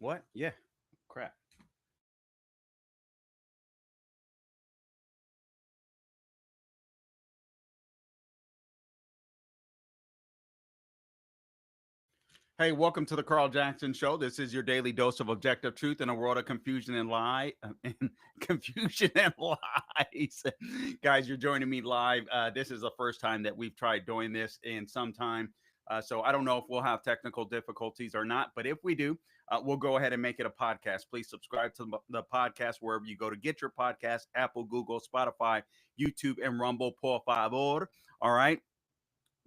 What? Yeah. Crap. Hey, welcome to the Carl Jackson Show. This is your daily dose of objective truth in a world of confusion and and confusion and lies. Guys, you're joining me live. This is the first time that we've tried doing this in some time. So I don't know if we'll have technical difficulties or not, but if we do, we'll go ahead and make it a podcast. Please subscribe to the podcast wherever you go to get your podcast: Apple, Google, Spotify, YouTube, and Rumble. Por favor. All right.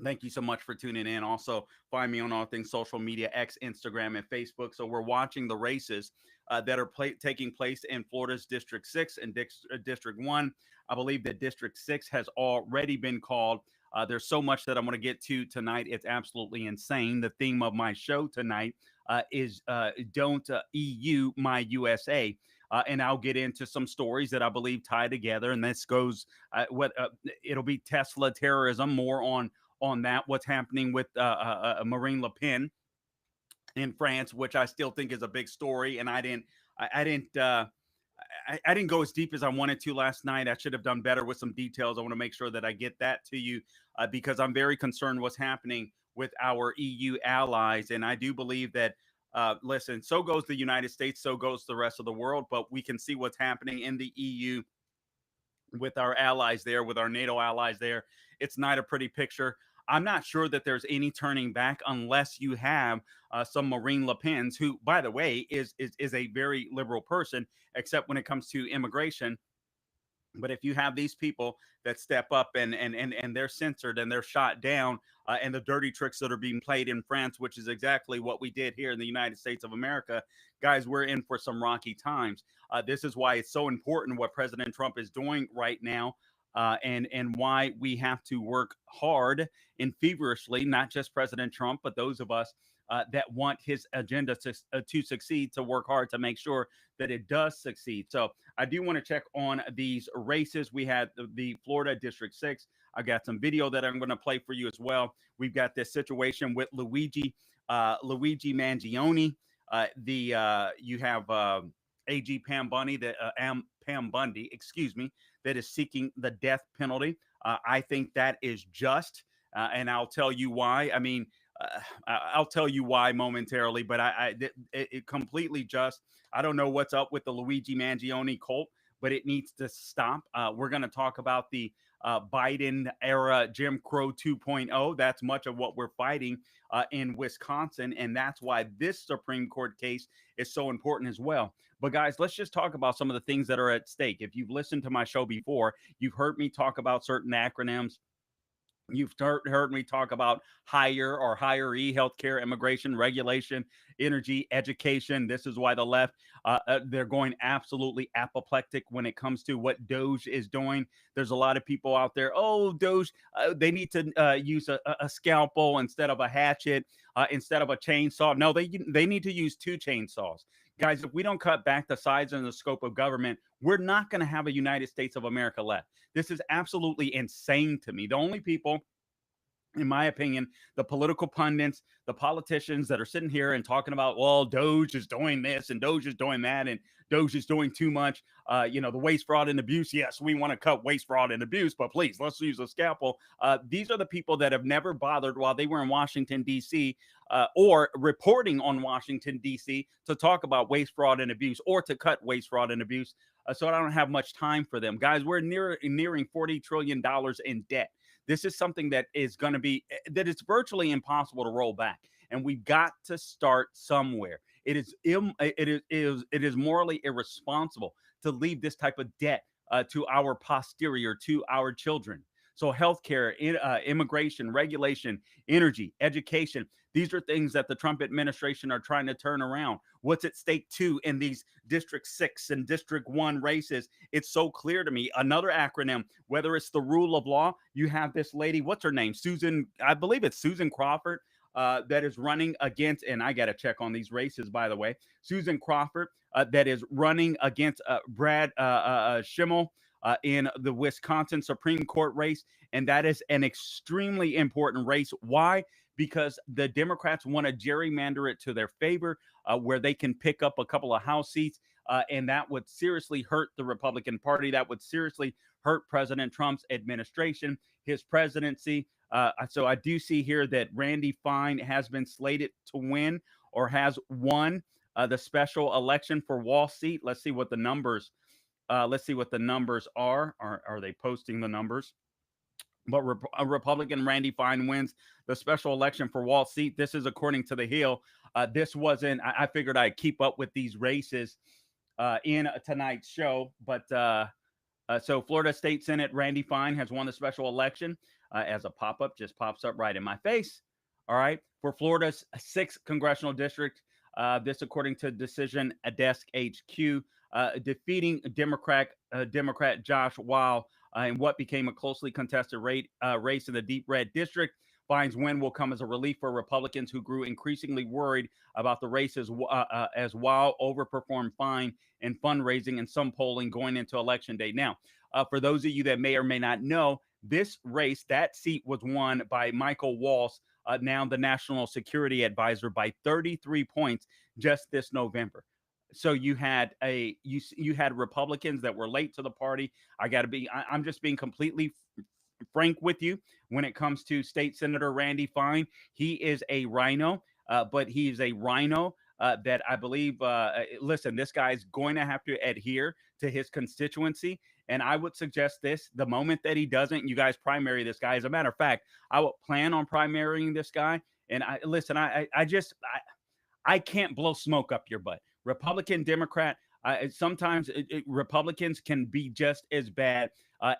Thank you so much for tuning in. Also, find me on all things social media: X, Instagram, and Facebook. So, we're watching the races that are taking place in Florida's District 6 and District 1. I believe that District 6 has already been called. There's so much that I'm going to get to tonight. It's absolutely insane. The theme of my show tonight is Don't EU My USA. And I'll get into some stories that I believe tie together. And this goes, it'll be Tesla terrorism, more on that, what's happening with Marine Le Pen in France, which I still think is a big story. And I didn't, I didn't go as deep as I wanted to last night. I should have done better with some details. I want to make sure that I get that to you because I'm very concerned what's happening with our EU allies. And I do believe that, listen, so goes the United States, so goes the rest of the world. But we can see what's happening in the EU with our allies there, with our NATO allies there. It's not a pretty picture. I'm not sure that there's any turning back unless you have some Marine Le Pen's, who, by the way, is a very liberal person, except when it comes to immigration. But if you have these people that step up and they're censored and they're shot down, and the dirty tricks that are being played in France, which is exactly what we did here in the United States of America, guys, we're in for some rocky times. This is why it's so important what President Trump is doing right now. And why we have to work hard and feverishly, not just President Trump, but those of us that want his agenda to succeed, to work hard to make sure that it does succeed. So I do want to check on these races. We had the Florida District 6. I got some video that I'm going to play for you as well. We've got this situation with Luigi Mangione. You have AG Pam Bundy, Pam Bundy, excuse me, that is seeking the death penalty. I think that is just, and I'll tell you why. I mean, I'll tell you why momentarily, but it completely just. I don't know what's up with the Luigi Mangione cult, but it needs to stop. We're going to talk about the Biden era Jim Crow 2.0. That's much of what we're fighting in Wisconsin, and that's why this Supreme Court case is so important as well. But guys, let's just talk about some of the things that are at stake. If you've listened to my show before, you've heard me talk about certain acronyms. You've heard me talk about higher or higher E, healthcare, immigration, regulation, energy, education. This is why the left, they're going absolutely apoplectic when it comes to what Doge is doing. There's a lot of people out there, oh, Doge, they need to use a scalpel instead of a hatchet, instead of a chainsaw. No, they need to use two chainsaws. Guys, if we don't cut back the size and the scope of government, we're not going to have a United States of America left. This is absolutely insane to me. The only people, in my opinion, the political pundits, the politicians that are sitting here and talking about, well, Doge is doing this and Doge is doing that and Doge is doing too much. The waste, fraud, and abuse. Yes, we want to cut waste, fraud, and abuse, but please, let's use a scalpel. These are the people that have never bothered while they were in Washington, D.C., or reporting on Washington, D.C., to talk about waste, fraud, and abuse, or to cut waste, fraud, and abuse. So I don't have much time for them. Guys, we're nearing $40 trillion in debt. This is something that is going to be, that it's virtually impossible to roll back. And we've got to start somewhere. It is morally irresponsible to leave this type of debt to our posterior, to our children. So healthcare, immigration, regulation, energy, education, these are things that the Trump administration are trying to turn around. What's at stake too in these District 6 and District 1 races? It's so clear to me. Another acronym, whether it's the rule of law, you have this lady, what's her name? Susan, I believe it's Susan Crawford, that is running against, and I got to check on these races, by the way, Susan Crawford, that is running against Brad Schimmel, in the Wisconsin Supreme Court race. And that is an extremely important race. Why? because the Democrats want to gerrymander it to their favor, where they can pick up a couple of House seats. And that would seriously hurt the Republican Party. That would seriously hurt President Trump's administration, his presidency. So I do see here that Randy Fine has been slated to win or has won the special election for Wall seat. Let's see what the numbers. Let's see what the numbers are. Are they posting the numbers? But a Republican Randy Fine wins the special election for Wall seat. This is according to the Hill. This wasn't. I figured I'd keep up with these races in tonight's show, but so Florida State Senate Randy Fine has won the special election as a pop-up just pops up right in my face. All right. For Florida's 6th congressional district, this according to Decision Desk HQ, defeating Democrat Josh Weil in what became a closely contested race in the deep red district. Fine's win will come as a relief for Republicans who grew increasingly worried about the race as Weil overperformed Fine in fundraising and some polling going into Election Day. Now, for those of you that may or may not know, this race, that seat was won by Michael Waltz, now the National Security Advisor, by 33 points just this November. So you had you had Republicans that were late to the party. I'm just being completely frank with you when it comes to State Senator Randy Fine. He is a rhino, but he's a rhino that I believe, listen, this guy's going to have to adhere to his constituency. And I would suggest this: the moment that he doesn't, you guys primary this guy. As a matter of fact, I would plan on primarying this guy. And I can't blow smoke up your butt. Republican, Democrat, sometimes Republicans can be just as bad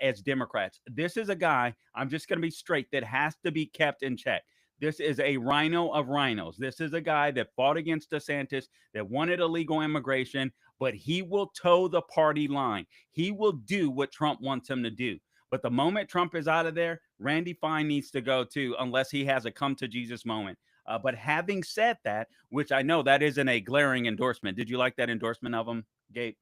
as Democrats. This is a guy, I'm just going to be straight, that has to be kept in check. This is a rhino of rhinos. This is a guy that fought against DeSantis, that wanted illegal immigration, but he will toe the party line. He will do what Trump wants him to do. But the moment Trump is out of there, Randy Fine needs to go too, unless he has a come to Jesus moment. But having said that, which I know that isn't a glaring endorsement. Did you like that endorsement of him, Gabe?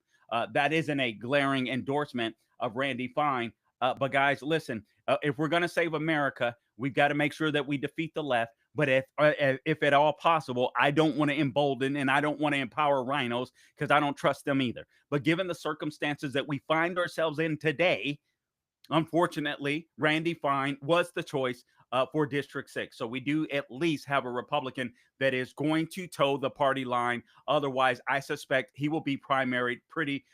That isn't a glaring endorsement of Randy Fine. But guys, listen, if we're going to save America, we've got to make sure that we defeat the left. But if at all possible, I don't want to embolden and I don't want to empower rhinos because I don't trust them either. But given the circumstances that we find ourselves in today, unfortunately, Randy Fine was the choice for District 6. So we do at least have a Republican that is going to toe the party line. Otherwise, I suspect he will be primaried pretty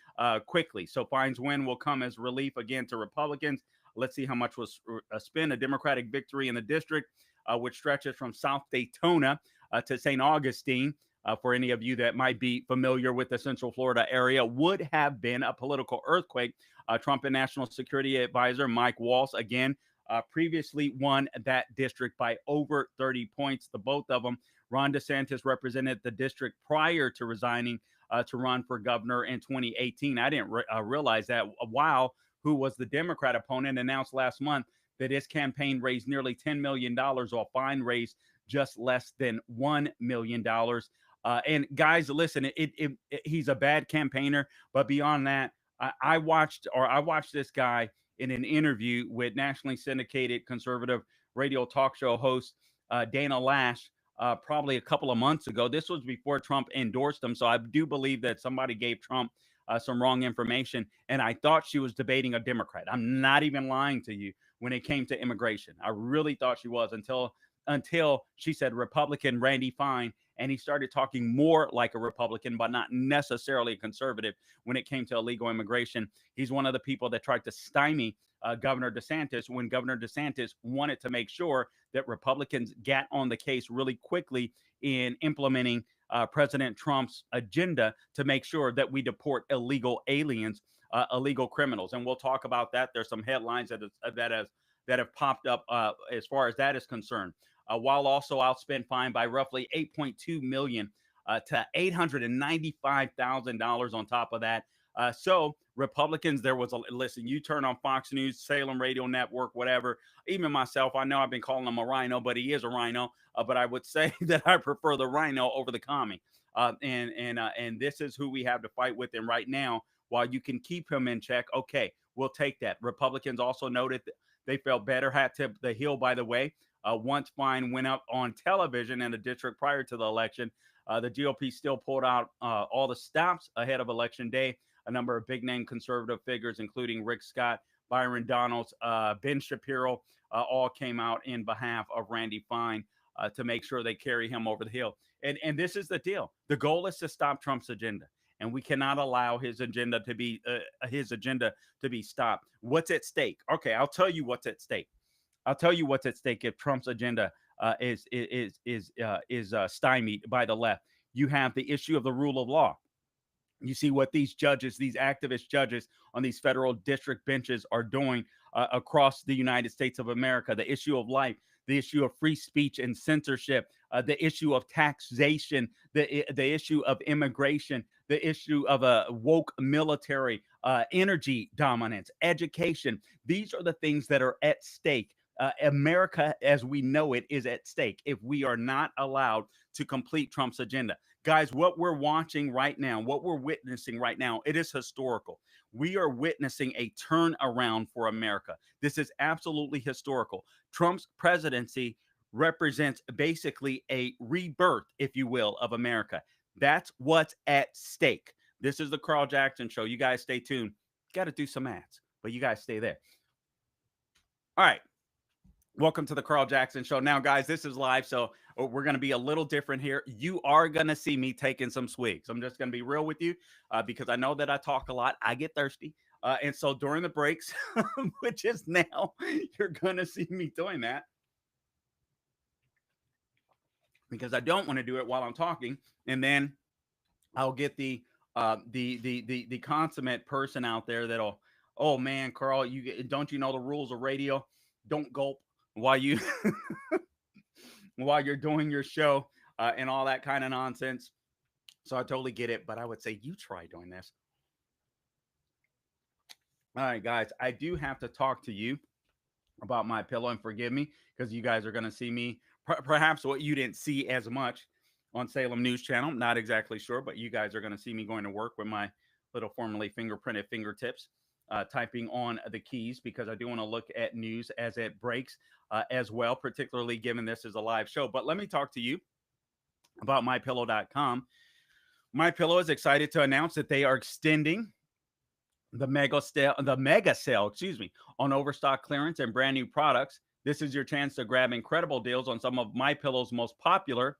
quickly. So Fine's win will come as relief again to Republicans. Let's see how much was spent. A Democratic victory in the district, which stretches from South Daytona to St. Augustine. For any of you that might be familiar with the Central Florida area, would have been a political earthquake. Trump and National Security Advisor Mike Waltz, again, previously won that district by over 30 points. The both of them. Ron DeSantis represented the district prior to resigning to run for governor in 2018. I didn't realize that. Wow, who was the Democrat opponent, announced last month that his campaign raised nearly $10 million, while Fine raised just less than $1 million. And guys, listen, he's a bad campaigner, but beyond that, I watched this guy in an interview with nationally syndicated conservative radio talk show host Dana Lash probably a couple of months ago. This was before Trump endorsed him, so I do believe that somebody gave Trump some wrong information, and I thought she was debating a Democrat. I'm not even lying to you when it came to immigration. I really thought she was until she said Republican Randy Fine, and he started talking more like a Republican, but not necessarily a conservative when it came to illegal immigration. He's one of the people that tried to stymie Governor DeSantis when Governor DeSantis wanted to make sure that Republicans got on the case really quickly in implementing President Trump's agenda to make sure that we deport illegal aliens, illegal criminals. And we'll talk about that. There's some headlines that have popped up as far as that is concerned. While also outspent Fine by roughly $8.2 million to $895,000 on top of that. So Republicans, listen, you turn on Fox News, Salem Radio Network, whatever, even myself, I know I've been calling him a rhino, but he is a rhino. But I would say that I prefer the rhino over the commie. And this is who we have to fight with. And right now, while you can keep him in check, okay, we'll take that. Republicans also noted that they felt better. Hat tip the Hill, by the way. Once Fine went up on television in a district prior to the election, the GOP still pulled out all the stops ahead of Election Day. A number of big name conservative figures, including Rick Scott, Byron Donalds, Ben Shapiro, all came out in behalf of Randy Fine to make sure they carry him over the hill. And this is the deal. The goal is to stop Trump's agenda, and we cannot allow his agenda to be stopped. What's at stake? Okay, I'll tell you what's at stake. I'll tell you what's at stake if Trump's agenda is stymied by the left. You have the issue of the rule of law. You see what these judges, these activist judges on these federal district benches are doing across the United States of America. The issue of life, the issue of free speech and censorship, the issue of taxation, the issue of immigration, the issue of a woke military, energy dominance, education. These are the things that are at stake. America, as we know it, is at stake if we are not allowed to complete Trump's agenda. Guys, what we're watching right now, what we're witnessing right now, it is historical. We are witnessing a turnaround for America. This is absolutely historical. Trump's presidency represents basically a rebirth, if you will, of America. That's what's at stake. This is the Carl Jackson Show. You guys stay tuned. Got to do some ads, but you guys stay there. All right. Welcome to the Carl Jackson Show. Now, guys, this is live, so we're going to be a little different here. You are going to see me taking some swigs. I'm just going to be real with you because I know that I talk a lot. I get thirsty. And so during the breaks, which is now, you're going to see me doing that because I don't want to do it while I'm talking. And then I'll get the consummate person out there that'll, oh man, Carl, don't you know the rules of radio? Don't gulp while you while you're doing your show and all that kind of nonsense. So I totally get it, but I would say you try doing this. All right, guys, I do have to talk to you about my pillow, and forgive me because you guys are going to see me perhaps what you didn't see as much on Salem News Channel. Not exactly sure, but you guys are going to see me going to work with my little formerly fingerprinted fingertips. Typing on the keys because I do want to look at news as it breaks as well, particularly given this is a live show. But let me talk to you about mypillow.com. MyPillow is excited to announce that they are extending the mega sale, on overstock clearance and brand new products. This is your chance to grab incredible deals on some of MyPillow's most popular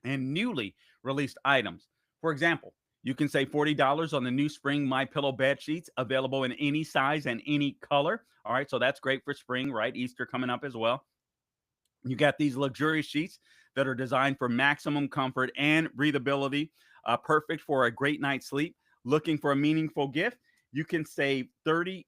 and newly released items. For example, you can save $40 on the new spring MyPillow bed sheets, available in any size and any color. All right, so that's great for spring, right? Easter coming up as well. You got these luxurious sheets that are designed for maximum comfort and breathability, perfect for a great night's sleep. Looking for a meaningful gift? You can save 30%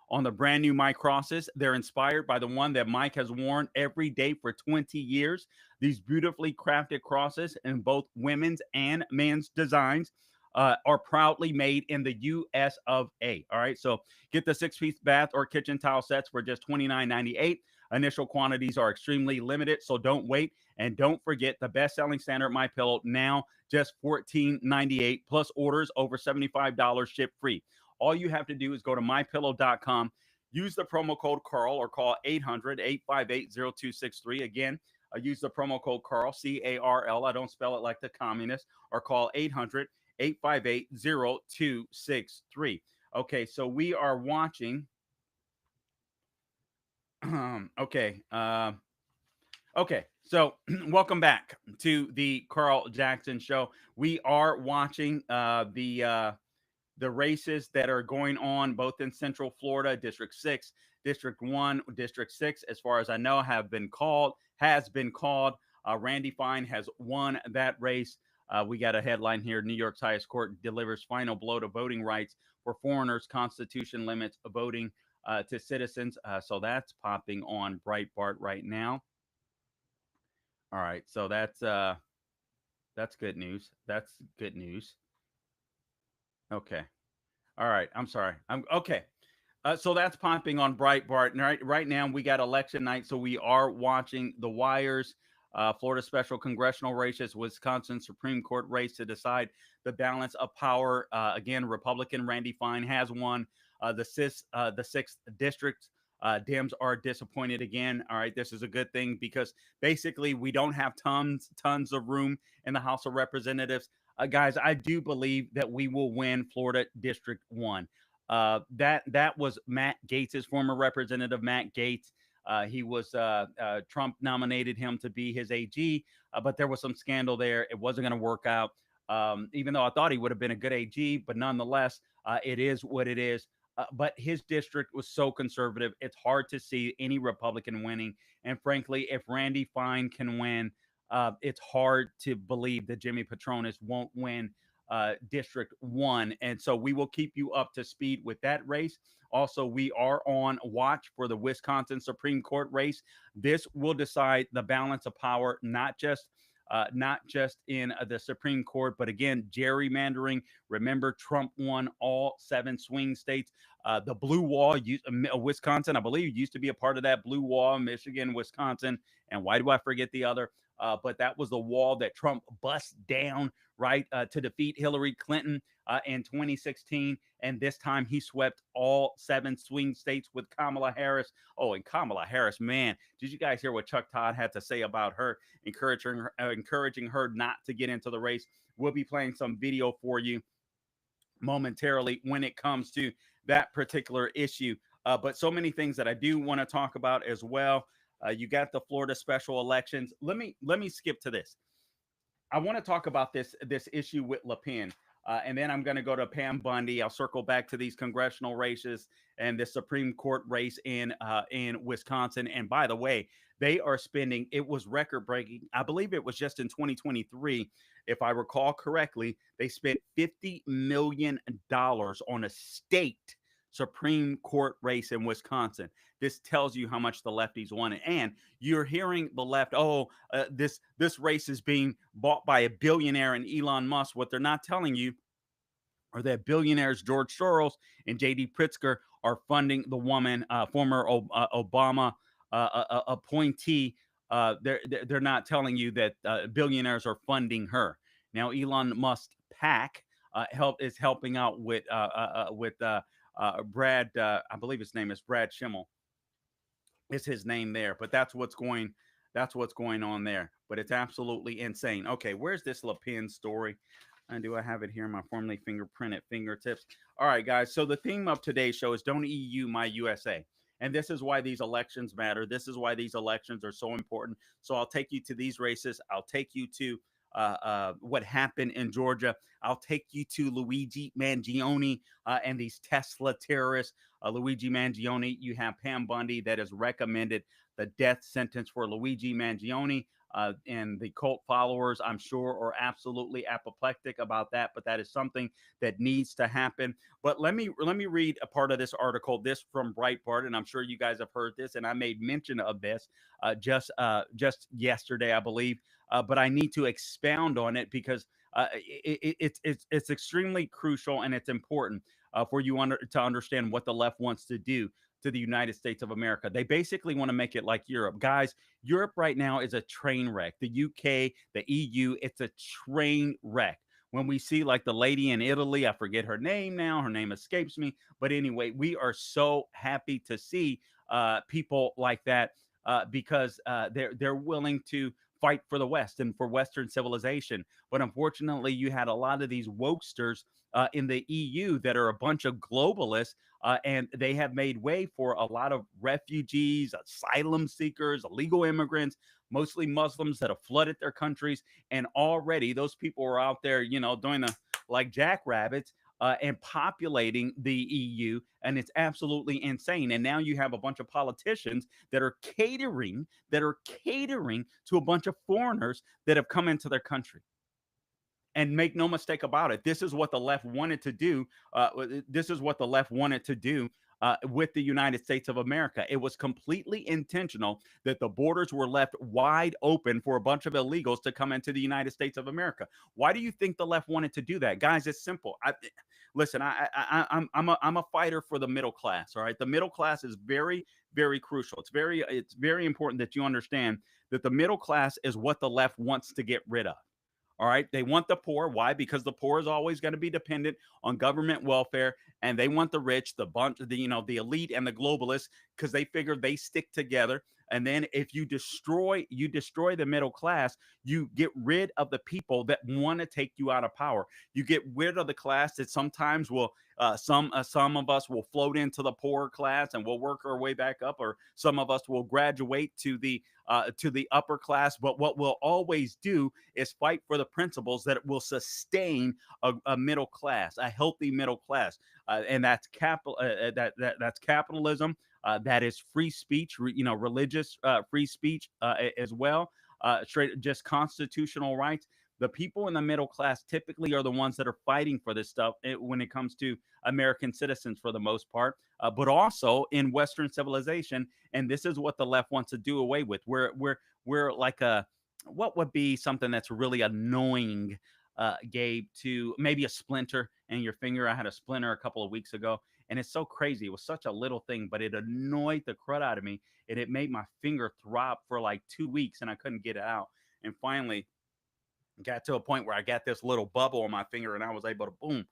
on the brand new Mike crosses. They're inspired by the one that Mike has worn every day for 20 years. These beautifully crafted crosses in both women's and men's designs are proudly made in the U.S.A. All right, so get the 6-piece bath or kitchen tile sets for just $29.98. Initial quantities are extremely limited, so don't wait. And don't forget the best-selling standard MyPillow, now just $14.98, plus orders over $75 ship free. All you have to do is go to mypillow.com, use the promo code Carl, or call 800-858-0263. Again, use the promo code Carl, C-A-R-L. I don't spell it like the communist. Or call 800-858-0263. Okay, so we are watching. Okay. So welcome back to the Carl Jackson Show. We are watching the races that are going on both in Central Florida, District 6, District 1, District 6, as far as I know, has been called. Randy Fine has won that race. We got a headline here. New York's highest court delivers final blow to voting rights for foreigners. Constitution limits voting to citizens. So that's popping on Breitbart right now. All right. So that's good news. That's good news. Okay. All right. I'm sorry. I'm okay. So that's popping on Breitbart. Right now, we got election night, so we are watching the wires. Florida special congressional races, Wisconsin Supreme Court race to decide the balance of power. Again, Republican Randy Fine has won the 6th district Dems are disappointed again. All right, this is a good thing because basically we don't have tons of room in the House of Representatives. Guys, I do believe that we will win Florida District One. That was Matt Gates's former representative, Matt Gates. He was Trump nominated him to be his AG, but there was some scandal there. It wasn't going to work out. Even though I thought he would have been a good AG, but nonetheless, it is what it is. But his district was so conservative, it's hard to see any Republican winning. And frankly, if Randy Fine can win, it's hard to believe that Jimmy Patronis won't win District 1. And so we will keep you up to speed with that race. Also, we are on watch for the Wisconsin Supreme Court race. This will decide the balance of power, not just in the Supreme Court, but again, gerrymandering. Remember, Trump won all 7 swing states. The blue wall, Wisconsin, I believe, used to be a part of that blue wall. Michigan, Wisconsin, and why do I forget the other? But that was the wall that Trump bust down, right, to defeat Hillary Clinton in 2016. And this time he swept all 7 swing states with Kamala Harris. Oh, and Kamala Harris, man, did you guys hear what Chuck Todd had to say about her, encouraging her not to get into the race? We'll be playing some video for you momentarily when it comes to that particular issue. But so many things that I do want to talk about as well. You got the Florida special elections. Let me skip to this. I want to talk about this issue with Le Pen. And then I'm going to go to Pam Bundy. I'll circle back to these congressional races and the Supreme Court race in Wisconsin. And by the way, they are spending. It was record breaking. I believe it was just in 2023, if I recall correctly. They spent $50 million on a state Supreme Court race in Wisconsin. This tells you how much the lefties want it. And you're hearing the left, oh, this race is being bought by a billionaire and Elon Musk. What they're not telling you are that billionaires George Soros and J.D. Pritzker are funding the woman, former Obama appointee. They're not telling you that billionaires are funding her. Now, Elon Musk PAC is helping out with Brad. I believe his name is Brad Schimmel is his name there. But that's what's going on there. But it's absolutely insane. Okay, where's this Le Pen story? And do I have it here in my formerly fingerprinted fingertips? All right, guys. So the theme of today's show is "Don't EU My USA." And this is why these elections matter. This is why these elections are so important. So I'll take you to these races. I'll take you to what happened in Georgia. I'll take you to Luigi Mangione and these Tesla terrorists. Luigi Mangione, you have Pam Bundy that has recommended the death sentence for Luigi Mangione. And the cult followers, I'm sure, are absolutely apoplectic about that. But that is something that needs to happen. But let me read a part of this article. This from Breitbart, and I'm sure you guys have heard this, and I made mention of this just yesterday, I believe. But I need to expound on it because it's extremely crucial and it's important for you to understand what the left wants to do to the United States of America. They basically want to make it like Europe. Guys, Europe right now is a train wreck. The UK, the EU, it's a train wreck. When we see like the lady in Italy, I forget her name now, her name escapes me. But anyway, we are so happy to see people like that because they're willing to fight for the West and for Western civilization. But unfortunately, you had a lot of these wokesters in the EU that are a bunch of globalists, and they have made way for a lot of refugees, asylum seekers, illegal immigrants, mostly Muslims that have flooded their countries. And already those people are out there, doing the like jackrabbits. And populating the EU, and it's absolutely insane. And now you have a bunch of politicians that are catering to a bunch of foreigners that have come into their country. And make no mistake about it, this is what the left wanted to do. This is what the left wanted to do with the United States of America. It was completely intentional that the borders were left wide open for a bunch of illegals to come into the United States of America. Why do you think the left wanted to do that, guys? It's simple. Listen, I'm a fighter for the middle class. All right, the middle class is very, very crucial. It's very important that you understand that the middle class is what the left wants to get rid of. All right. They want the poor. Why? Because the poor is always going to be dependent on government welfare, and they want the rich, the bunch, the elite and the globalists, because they figure they stick together. And then if you destroy the middle class, you get rid of the people that want to take you out of power. You get rid of the class that sometimes will some of us will float into the poorer class and we'll work our way back up, or some of us will graduate to the upper class. But what we'll always do is fight for the principles that will sustain a middle class, a healthy middle class, and that's that's capitalism. That is free speech, religious free speech as well. Straight, just constitutional rights. The people in the middle class typically are the ones that are fighting for this stuff when it comes to American citizens for the most part, but also in Western civilization. And this is what the left wants to do away with. We're like a what would be something that's really annoying, Gabe, to maybe a splinter in your finger. I had a splinter a couple of weeks ago, and it's so crazy. It was such a little thing, but it annoyed the crud out of me, and it made my finger throb for like 2 weeks, and I couldn't get it out. And finally, got to a point where I got this little bubble on my finger, and I was able to boom,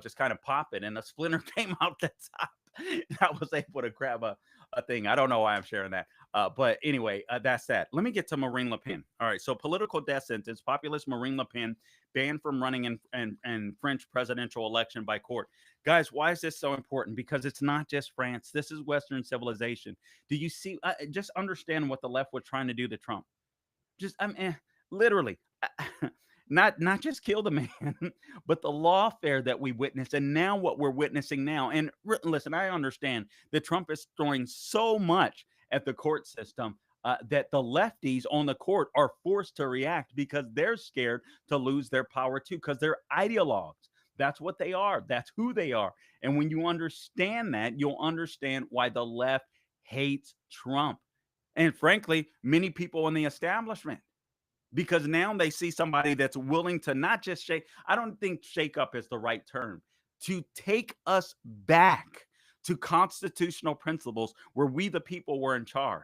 just kind of pop it, and the splinter came out the top. I was able to grab a thing. I don't know why I'm sharing that. But anyway, that's that. Let me get to Marine Le Pen. All right. So, political death sentence. Populist Marine Le Pen banned from running in French presidential election by court. Guys, why is this so important? Because it's not just France. This is Western civilization. Do you see? Just understand what the left was trying to do to Trump. Just literally, not just kill the man, but the lawfare that we witnessed, and now what we're witnessing now. And listen, I understand that Trump is throwing so much at the court system. That the lefties on the court are forced to react because they're scared to lose their power too, because they're ideologues. That's what they are. That's who they are. And when you understand that, you'll understand why the left hates Trump. And frankly, many people in the establishment, because now they see somebody that's willing to not just shake. I don't think shake up is the right term, to take us back to constitutional principles where we, the people, were in charge.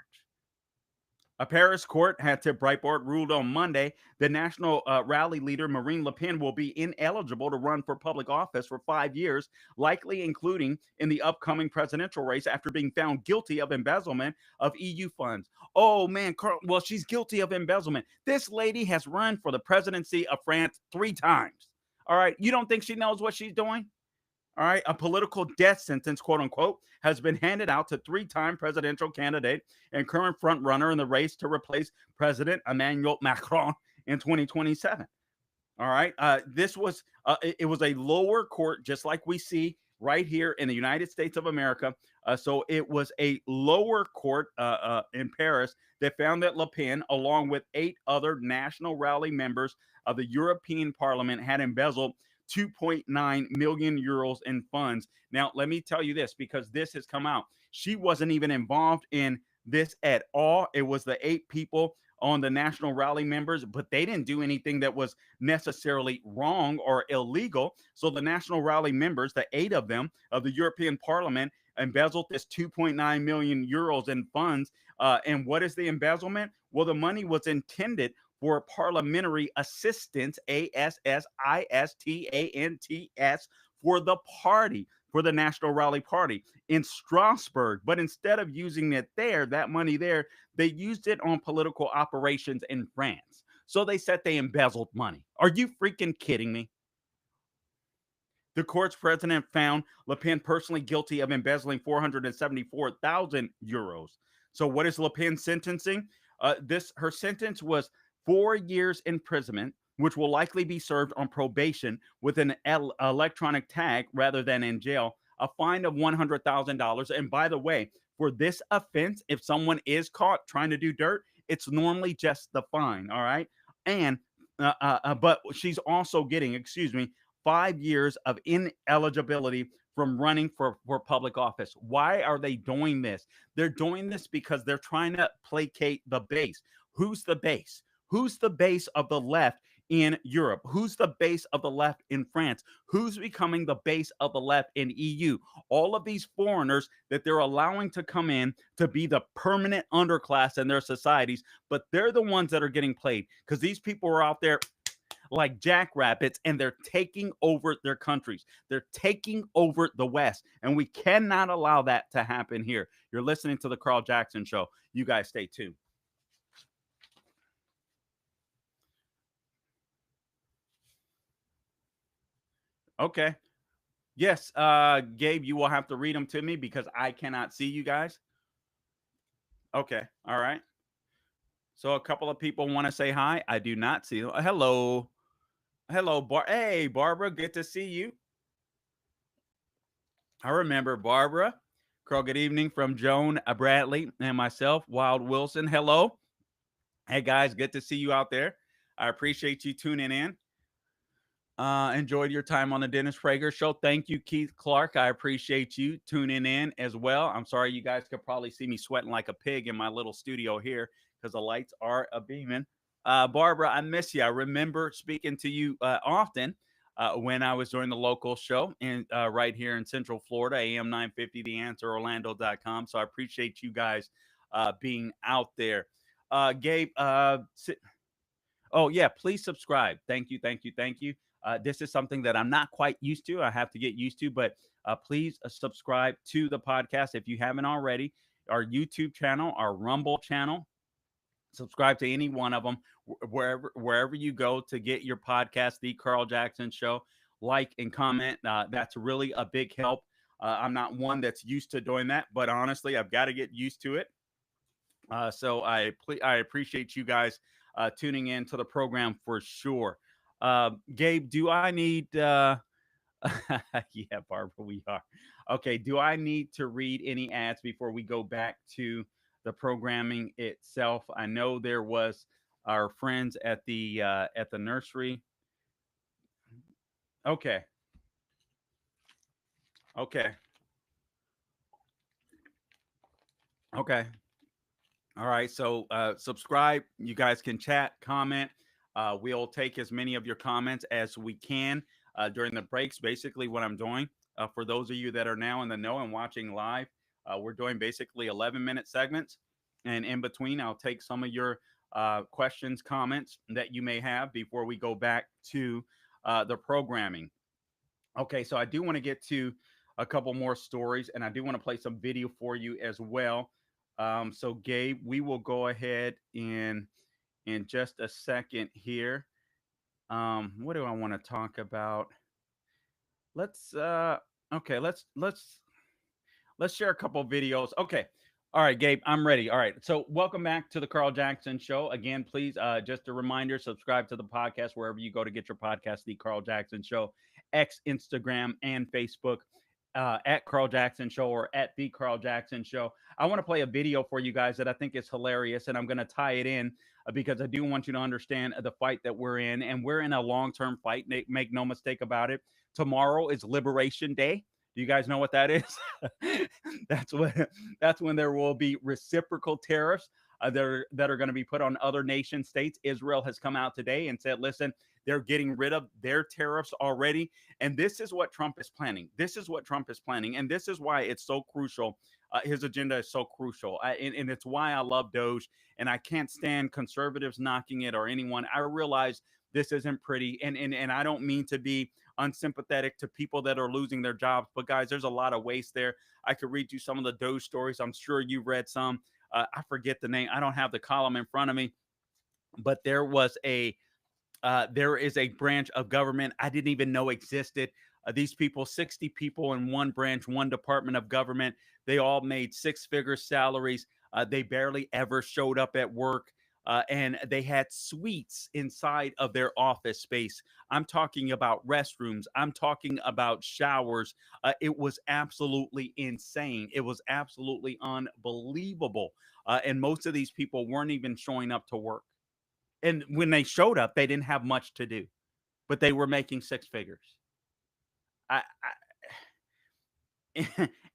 A Paris court had to Breitbart ruled on Monday the national rally leader Marine Le Pen will be ineligible to run for public office for 5 years, likely including in the upcoming presidential race after being found guilty of embezzlement of EU funds. Oh man, Carl, well, she's guilty of embezzlement. This lady has run for the presidency of France 3 times. All right, you don't think she knows what she's doing? All right, a political death sentence, quote unquote, has been handed out to three-time presidential candidate and current frontrunner in the race to replace President Emmanuel Macron in 2027. All right, it was a lower court, just like we see right here in the United States of America. So it was a lower court in Paris that found that Le Pen, along with 8 other national rally members of the European Parliament, had embezzled 2.9 million euros in funds. Now, let me tell you this, because this has come out. She wasn't even involved in this at all. It was the 8 people on the national rally members, but they didn't do anything that was necessarily wrong or illegal. So the national rally members, the 8 of them of the European Parliament, embezzled this 2.9 million euros in funds. And what is the embezzlement? Well, the money was intended for parliamentary assistance, assistants, for the party, for the National Rally Party in Strasbourg. But instead of using it there, that money there, they used it on political operations in France. So they said they embezzled money. Are you freaking kidding me? The court's president found Le Pen personally guilty of embezzling 474,000 euros. So, what is Le Pen's sentencing? This Her sentence was 4 years imprisonment, which will likely be served on probation with an electronic tag rather than in jail. A fine of $100,000. And by the way, for this offense, if someone is caught trying to do dirt, it's normally just the fine. All right, and but she's also getting, excuse me, 5 years of ineligibility from running for public office. Why are they doing this? They're doing this because they're trying to placate the base. Who's the base? Who's the base of the left in Europe? Who's the base of the left in France? Who's becoming the base of the left in EU? All of these foreigners that they're allowing to come in to be the permanent underclass in their societies, but they're the ones that are getting played because these people are out there. like jackrabbits, and they're taking over their countries. They're taking over the West, and we cannot allow that to happen here. You're listening to the Carl Jackson Show. You guys stay tuned. Okay. Yes, Gabe, you will have to read them to me because I cannot see you guys. Okay. All right. So a couple of people want to say hi. I do not see them. Hello. Hello, Hey, Barbara. Good to see you. I remember Barbara. Carl, good evening from Joan Bradley and myself, Wild Wilson. Hello. Hey, guys. Good to see you out there. I appreciate you tuning in. Enjoyed your time on the Dennis Prager Show. Thank you, Keith Clark. I appreciate you tuning in as well. I'm sorry you guys could probably see me sweating like a pig in my little studio here because the lights are a beaming. Barbara, I miss you. I remember speaking to you often when I was doing the local show in right here in Central Florida, AM 950, The Answer, Orlando.com. So I appreciate you guys being out there. Gabe, oh, yeah, please subscribe. Thank you, thank you, thank you. This is something that I'm not quite used to. I have to get used to, but please subscribe to the podcast if you haven't already. Our YouTube channel, our Rumble channel. Subscribe to any one of them wherever you go to get your podcast, The Carl Jackson Show. Like and comment. That's really a big help. I'm not one that's used to doing that, but honestly, I've got to get used to it. I appreciate you guys tuning in to the program for sure. Gabe, do I need? Yeah, Barbara, we are. Okay, do I need to read any ads before we go back to the programming itself? I know there was our friends at the nursery. Okay, okay, okay. All right. So subscribe. You guys can chat, comment. We'll take as many of your comments as we can during the breaks. Basically, what I'm doing for those of you that are now in the know and watching live, we're doing basically 11-minute segments. And in between, I'll take some of your questions, comments that you may have before we go back to the programming. Okay. So I do want to get to a couple more stories, and I do want to play some video for you as well. So Gabe, we will go ahead in just a second here. What do I want to talk about? Let's okay, let's share a couple videos. Okay. All right, Gabe, I'm ready. All right. So, welcome back to the Carl Jackson Show. Again, please, just a reminder, subscribe to the podcast wherever you go to get your podcast, The Carl Jackson Show, X, Instagram, and Facebook, at Carl Jackson Show or at The Carl Jackson Show. I want to play a video for you guys that I think is hilarious, and I'm going to tie it in because I do want you to understand the fight that we're in, and we're in a long-term fight. Make no mistake about it. Tomorrow is Liberation Day. Do you guys know what that is? that's when that's when there will be reciprocal tariffs that are going to be put on other nation states. Israel has come out today and said, "Listen, they're getting rid of their tariffs already." And this is what Trump is planning. This is what Trump is planning, and this is why it's so crucial. His agenda is so crucial, and it's why I love Doge, and I can't stand conservatives knocking it or anyone. I realize this isn't pretty, and I don't mean to be unsympathetic to people that are losing their jobs. But guys, there's a lot of waste there. I could read you some of the Doge stories. I'm sure you read some. I forget the name. I don't have the column in front of me, but there is a branch of government I didn't even know existed. These people, 60 people in one branch, one department of government, they all made six-figure salaries. They barely ever showed up at work. And they had suites inside of their office space. I'm talking about restrooms. I'm talking about showers. It was absolutely insane. It was absolutely unbelievable. And most of these people weren't even showing up to work. And when they showed up, they didn't have much to do, but they were making six figures.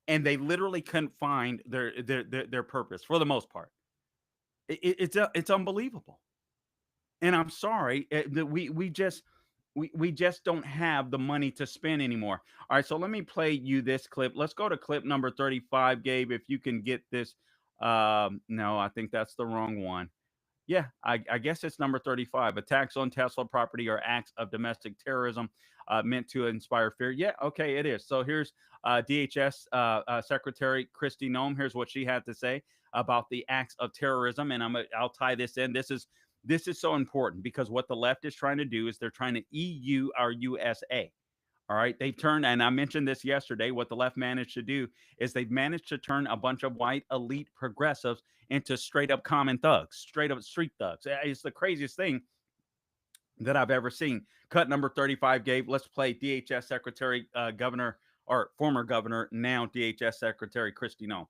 And they literally couldn't find their purpose for the most part. It's unbelievable. And I'm sorry that we just don't have the money to spend anymore. All right, so let me play you this clip. Let's go to clip number 35, Gabe, if you can get this. No, I think that's the wrong one. Yeah, I guess it's number 35. Attacks on Tesla property are acts of domestic terrorism meant to inspire fear. Yeah, okay, it is. So here's DHS Secretary Christy Nome. Here's what she had to say about the acts of terrorism, and I'll tie this in. This is so important because what the left is trying to do is they're trying to EU our USA. All right. They've turned, and I mentioned this yesterday. What the left managed to do is they've managed to turn a bunch of white elite progressives into straight up common thugs, straight up street thugs. It's the craziest thing that I've ever seen. Cut number 35, Gabe. Let's play DHS Secretary, Governor, or former governor, now DHS Secretary Christy Noem.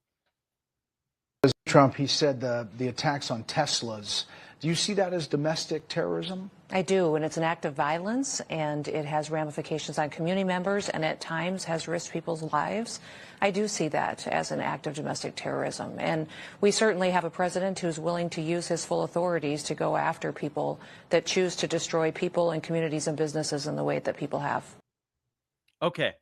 Trump, he said the attacks on Teslas. Do you see that as domestic terrorism? I do, and it's an act of violence, and it has ramifications on community members, and at times has risked people's lives. I do see that as an act of domestic terrorism, and we certainly have a president who's willing to use his full authorities to go after people that choose to destroy people and communities and businesses in the way that people have. Okay.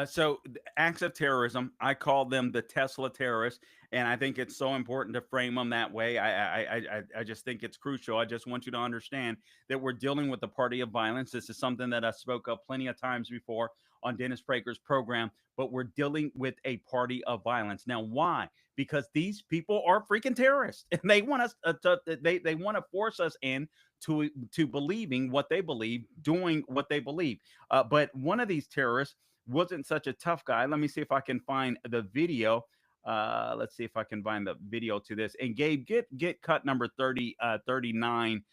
So acts of terrorism, I call them the Tesla terrorists, and I think it's so important to frame them that way. I just think it's crucial. I just want you to understand that we're dealing with the party of violence. This is something that I spoke of plenty of times before on Dennis Prager's program, but we're dealing with a party of violence. Now, why? Because these people are freaking terrorists, and they want us they want to force us in to believing what they believe, doing what they believe. But one of these terrorists wasn't such a tough guy. Let me see if I can find the video. Let's see if I can find the video to this. And Gabe, get cut number 39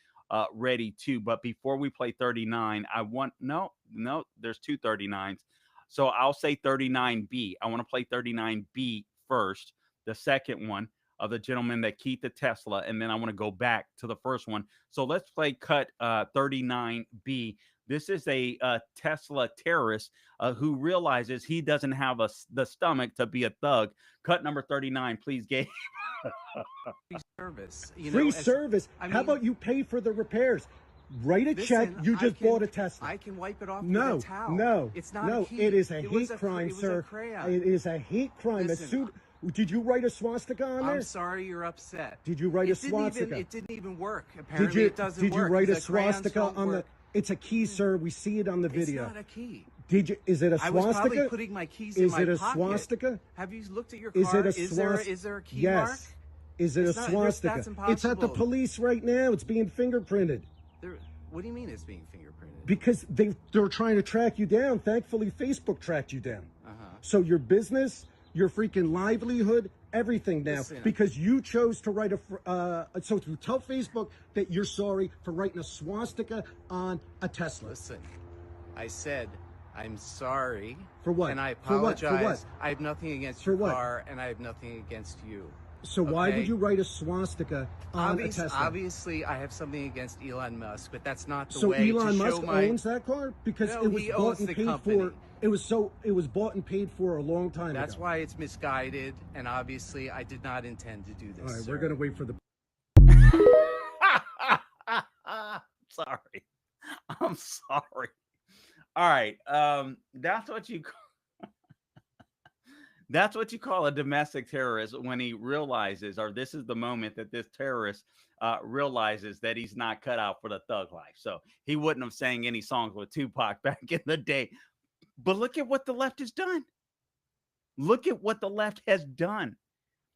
ready too. But before we play 39, I want no, there's two 39s. So I'll say 39B. I want to play 39B first, the second one of the gentleman that keyed the Tesla, and then I want to go back to the first one. So let's play cut 39B. This is a Tesla terrorist who realizes he doesn't have the stomach to be a thug. Cut number 39, please, Gabe. Free service. Free service. How about you pay for the repairs? Write a check. You just bought a Tesla. I can wipe it off No, with a towel. no, It's not no. a key. It is a It was hate crime, it was sir. A crayon. It is a hate crime. Listen, Did you write a swastika on there? I'm sorry you're upset. Did you write a swastika? It didn't even work. Apparently Did it doesn't you work. write a The crayons swastika don't on work. the? It's a key, sir. We see it on the video. It's not a key. Did you? Is it a I was swastika? probably putting my keys in my pocket. Is it a swastika? Have you looked at your car? Is it a swastika? Is there a key yes. mark? Is it It's a not- swastika? that's It's at the impossible. police right now. It's being fingerprinted. What do you mean it's being fingerprinted? Because they're trying to track you down. Thankfully, Facebook tracked you down. So your business, your freaking livelihood, everything now, Listen. because you chose to write so to tell Facebook that you're sorry for writing a swastika on a Tesla. Listen, I said I'm sorry. For what? And I For what? apologize. For what? I have nothing against For your what? car, and I have nothing against you. So why Okay. would you write a swastika on a Tesla? Obviously, I have something against Elon Musk, but that's not the So way Elon to Musk show my. owns that car because No, it was he bought owns and the paid company. for. It was bought and paid for a long time That's ago. why it's misguided, and obviously, I did not intend to do this. All right, sir. we're gonna wait for the. Sorry. I'm sorry. All right. That's what you that's what you call a domestic terrorist when he realizes, or this is the moment that this terrorist realizes that he's not cut out for the thug life. So he wouldn't have sang any songs with Tupac back in the day. But look at what the left has done. Look at what the left has done.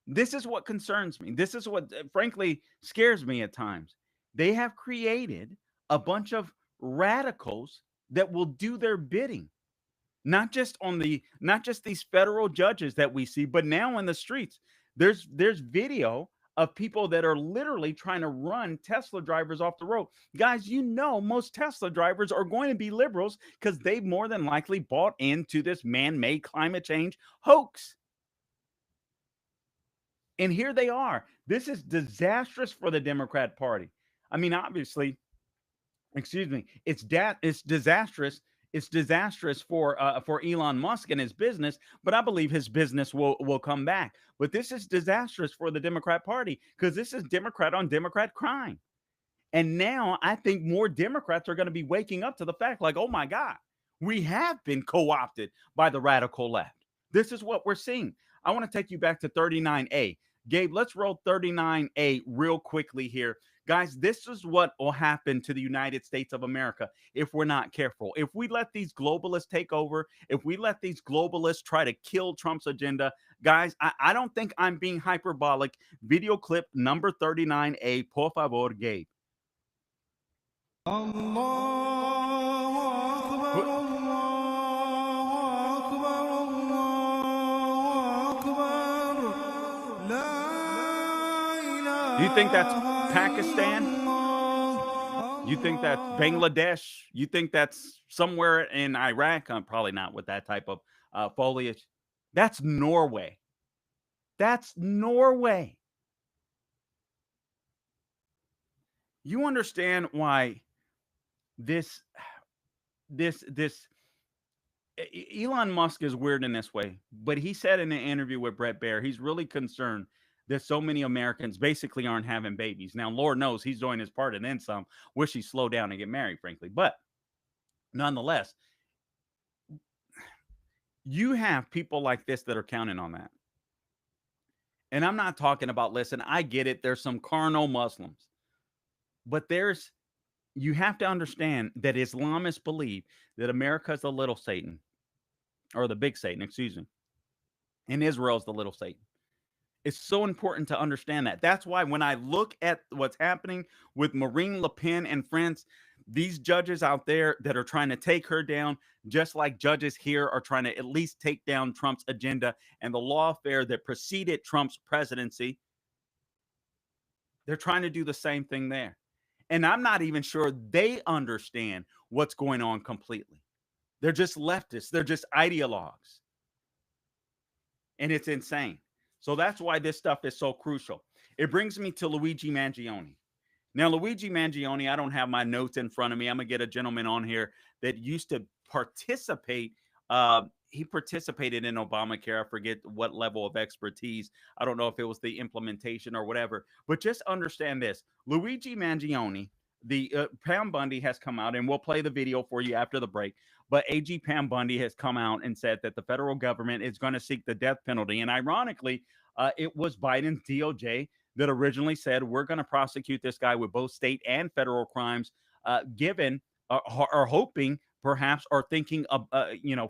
This is what concerns me. This is what, frankly, scares me at times. They have created a bunch of radicals that will do their bidding. Not just these federal judges that we see, but now in the streets. There's video of people that are literally trying to run Tesla drivers off the road. Guys, most Tesla drivers are going to be liberals because they more than likely bought into this man-made climate change hoax. And here they are. This is disastrous for the Democrat Party. I mean, obviously, it's disastrous. It's disastrous for Elon Musk and his business, but I believe his business will come back. But this is disastrous for the Democrat Party because this is Democrat on Democrat crime. And now I think more Democrats are going to be waking up to the fact like, oh my God, we have been co-opted by the radical left. This is what we're seeing. I want to take you back to 39A. Gabe, let's roll 39A real quickly here. Guys, this is what will happen to the United States of America if we're not careful. If we let these globalists take over, if we let these globalists try to kill Trump's agenda, guys, I don't think I'm being hyperbolic. Video clip number 39A, por favor, Gabe. You think that's Pakistan? You think that's Bangladesh? You think that's somewhere in Iraq? Probably not with that type of foliage. That's Norway. That's Norway. You understand why this Elon Musk is weird in this way, but he said in an interview with Brett Baer, he's really concerned that so many Americans basically aren't having babies. Now, Lord knows he's doing his part and then some. Wish he'd slow down and get married, frankly. But nonetheless, you have people like this that are counting on that. And I'm not talking about, listen, I get it. There's some carnal Muslims, but you have to understand that Islamists believe that America is the little Satan, or the big Satan, excuse me, and Israel's the little Satan. It's so important to understand that. That's why when I look at what's happening with Marine Le Pen and friends, these judges out there that are trying to take her down, just like judges here are trying to at least take down Trump's agenda and the lawfare that preceded Trump's presidency, they're trying to do the same thing there. And I'm not even sure they understand what's going on completely. They're just leftists. They're just ideologues. And it's insane. So that's why this stuff is so crucial. It brings me to Luigi Mangione. Now, Luigi Mangione, I don't have my notes in front of me. I'm going to get a gentleman on here that used to participate. He participated in Obamacare. I forget what level of expertise. I don't know if it was the implementation or whatever. But just understand this. Luigi Mangione, the Pam Bundy has come out, and we'll play the video for you after the break. But AG Pam Bundy has come out and said that the federal government is going to seek the death penalty. And ironically, it was Biden's DOJ that originally said we're going to prosecute this guy with both state and federal crimes, given or hoping perhaps or thinking of,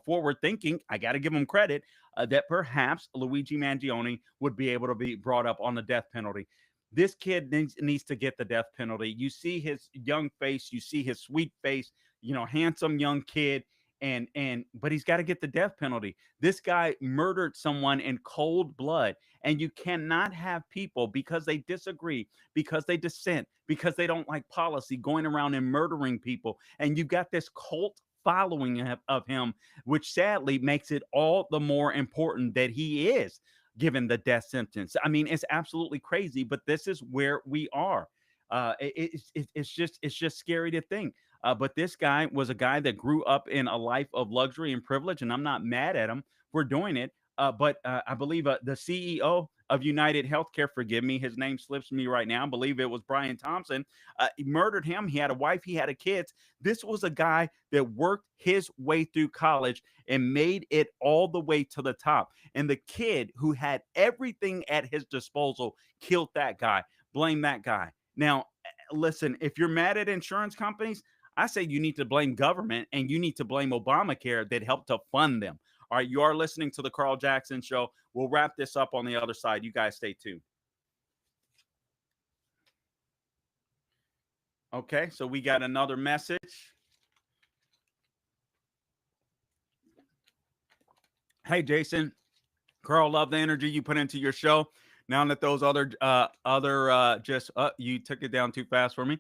forward thinking. I got to give him credit that perhaps Luigi Mangione would be able to be brought up on the death penalty. This kid needs to get the death penalty. You see his young face, you see his sweet face, handsome young kid. But he's got to get the death penalty. This guy murdered someone in cold blood, and you cannot have people, because they disagree, because they dissent, because they don't like policy, going around and murdering people. And you've got this cult following of him, which sadly makes it all the more important that he is given the death sentence. I mean, it's absolutely crazy, but this is where we are. It's just scary to think. But this guy was a guy that grew up in a life of luxury and privilege, and I'm not mad at him for doing it. But I believe the CEO of United Healthcare, forgive me, his name slips me right now. I believe it was Brian Thompson. He murdered him. He had a wife. He had a kids. This was a guy that worked his way through college and made it all the way to the top. And the kid who had everything at his disposal killed that guy. Blame that guy. Now, listen, if you're mad at insurance companies, I say you need to blame government, and you need to blame Obamacare that helped to fund them. All right, you are listening to the Carl Jackson Show. We'll wrap this up on the other side. You guys stay tuned. Okay, so we got another message. Hey, Jason. Carl, love the energy you put into your show. Now that those you took it down too fast for me.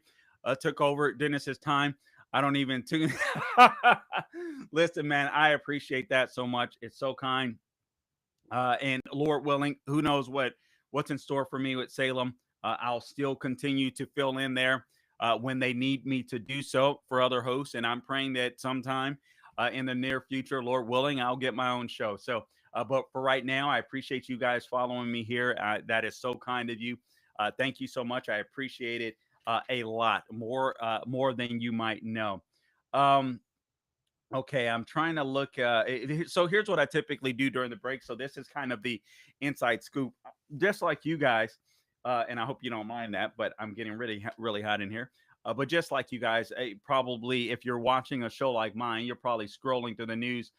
Took over Dennis's time. I don't even listen, man. I appreciate that so much. It's so kind. And Lord willing, who knows what's in store for me with Salem. I'll still continue to fill in there when they need me to do so for other hosts. And I'm praying that sometime in the near future, Lord willing, I'll get my own show. So, but for right now, I appreciate you guys following me here. That is so kind of you. Thank you so much. I appreciate it a lot more than you might know. Okay, I'm trying to look. So here's what I typically do during the break. So this is kind of the inside scoop, just like you guys, and I hope you don't mind that. But I'm getting really hot in here. But just like you guys, probably if you're watching a show like mine, you're probably scrolling through the news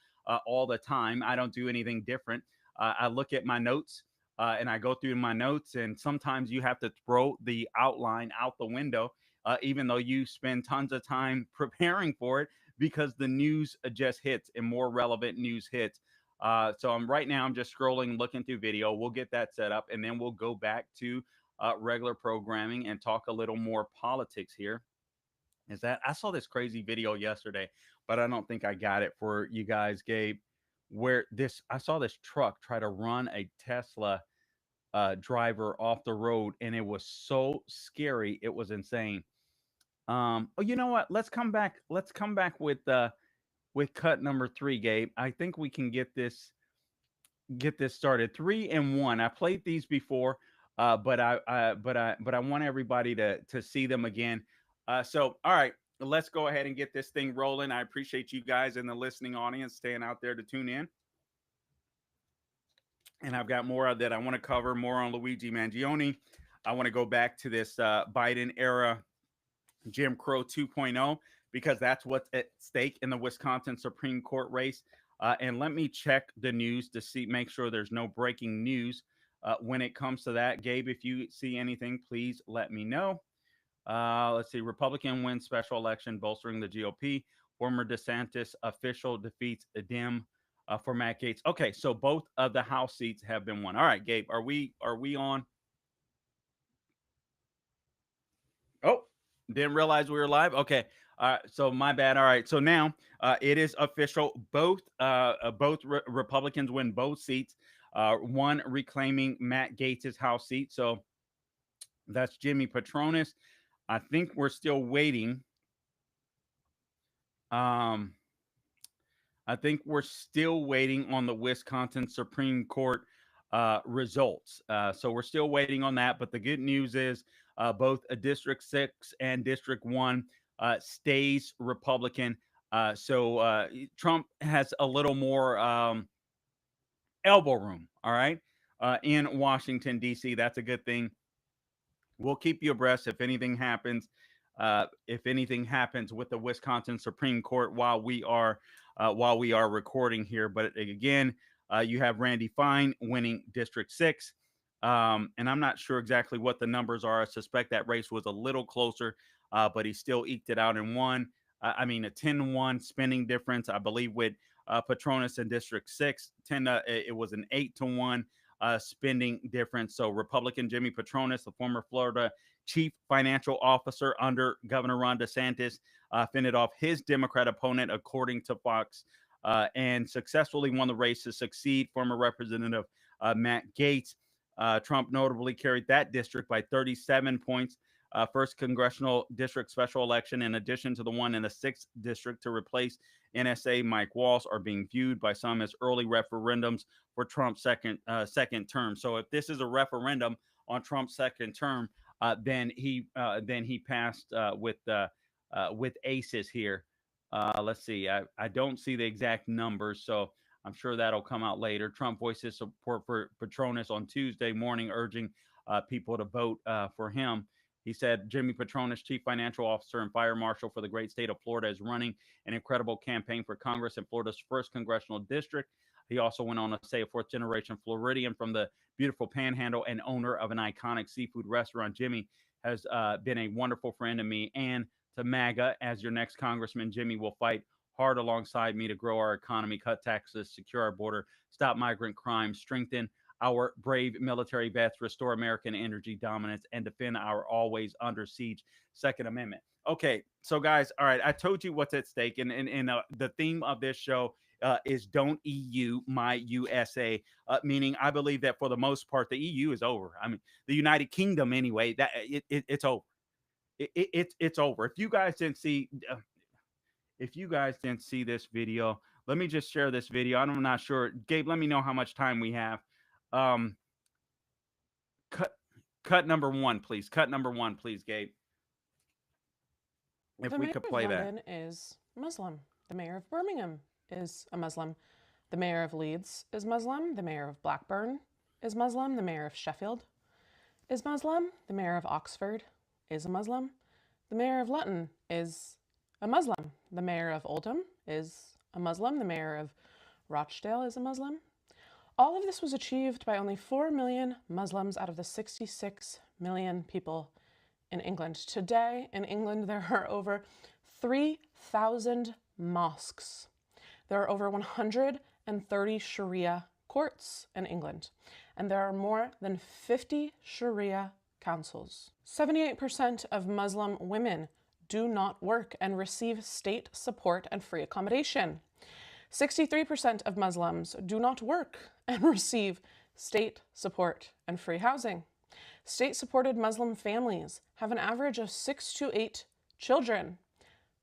all the time. I don't do anything different. I look at my notes and I go through my notes, and sometimes you have to throw the outline out the window, even though you spend tons of time preparing for it because the news just hits and more relevant news hits. So right now I'm just scrolling, looking through video. We'll get that set up, and then we'll go back to regular programming and talk a little more politics here. Is that I saw this crazy video yesterday, but I don't think I got it for you guys, Gabe. Where this I saw this truck try to run a Tesla driver off the road, and it was so scary. It was insane. Oh, you know what? Let's come back. Let's come back with cut number three, Gabe. I think we can get this started. 3 and 1. I played these before, but I want everybody to see them again. So all right, let's go ahead and get this thing rolling. I appreciate you guys in the listening audience staying out there to tune in. And I've got more that I want to cover. More on Luigi Mangione. I want to go back to this Biden era Jim Crow 2.0 because that's what's at stake in the Wisconsin Supreme Court race. And let me check the news to see, make sure there's no breaking news when it comes to that. Gabe, if you see anything, please let me know. Let's see. Republican wins special election, bolstering the GOP. Former DeSantis official defeats a Dem for Matt Gaetz. Okay, so both of the House seats have been won. All right, Gabe, are we on? Oh, didn't realize we were live. Okay. So my bad. All right. So now it is official. Both Republicans win both seats. One reclaiming Matt Gaetz' House seat. So that's Jimmy Patronis. I think we're still waiting. Um, I think we're still waiting on the Wisconsin Supreme Court results. So we're still waiting on that. But the good news is both District 6 and District 1 stays Republican. So Trump has a little more elbow room, all right, in Washington, D.C. That's a good thing. We'll keep you abreast if anything happens. If anything happens with the Wisconsin Supreme Court while we are recording here, but again, you have Randy Fine winning District 6, and I'm not sure exactly what the numbers are. I suspect that race was a little closer, but he still eked it out and won. I mean, a 10-1 spending difference, I believe, with Patronus in District 6. It was an 8-1 spending difference. So Republican Jimmy Patronis, the former Florida chief financial officer under Governor Ron DeSantis, fended off his Democrat opponent, according to Fox, and successfully won the race to succeed former Representative Matt Gaetz. Trump notably carried that district by 37 points. First congressional district special election, in addition to the one in the 6th district to replace NSA Mike Walsh, are being viewed by some as early referendums for Trump's second term. So if this is a referendum on Trump's second term, then he passed with aces here. Let's see. I don't see the exact numbers, so I'm sure that'll come out later. Trump voiced his support for Patronus on Tuesday morning, urging people to vote for him. He said Jimmy Patronis, chief financial officer and fire marshal for the great state of Florida, is running an incredible campaign for Congress in Florida's first congressional district. He also went on to say a fourth generation Floridian from the beautiful Panhandle and owner of an iconic seafood restaurant. Jimmy has been a wonderful friend to me and to MAGA. As your next congressman, Jimmy will fight hard alongside me to grow our economy, cut taxes, secure our border, stop migrant crime, strengthen our brave military vets, restore American energy dominance, and defend our always under siege Second Amendment. Okay, so guys, all right, I told you what's at stake, and the theme of this show is "Don't EU My USA," meaning I believe that for the most part the EU is over. I mean, the United Kingdom anyway. That it's over. It's over. If you guys didn't see this video, let me just share this video. I'm not sure. Gabe, let me know how much time we have. Um, cut cut number one, please. Cut number one, please, Gabe. If The we mayor could of play that. London is Muslim. The mayor of Birmingham is a Muslim. The mayor of Leeds is Muslim. The mayor of Blackburn is Muslim. The mayor of Sheffield is Muslim. The mayor of Oxford is a Muslim. The mayor of Luton is a Muslim. The mayor of Oldham is a Muslim. The mayor of Rochdale is a Muslim. All of this was achieved by only 4 million Muslims out of the 66 million people in England. Today in England, there are over 3,000 mosques. There are over 130 Sharia courts in England, and there are more than 50 Sharia councils. 78% of Muslim women do not work and receive state support and free accommodation. 63% of Muslims do not work and receive state support and free housing. State-supported Muslim families have an average of 6 to 8 children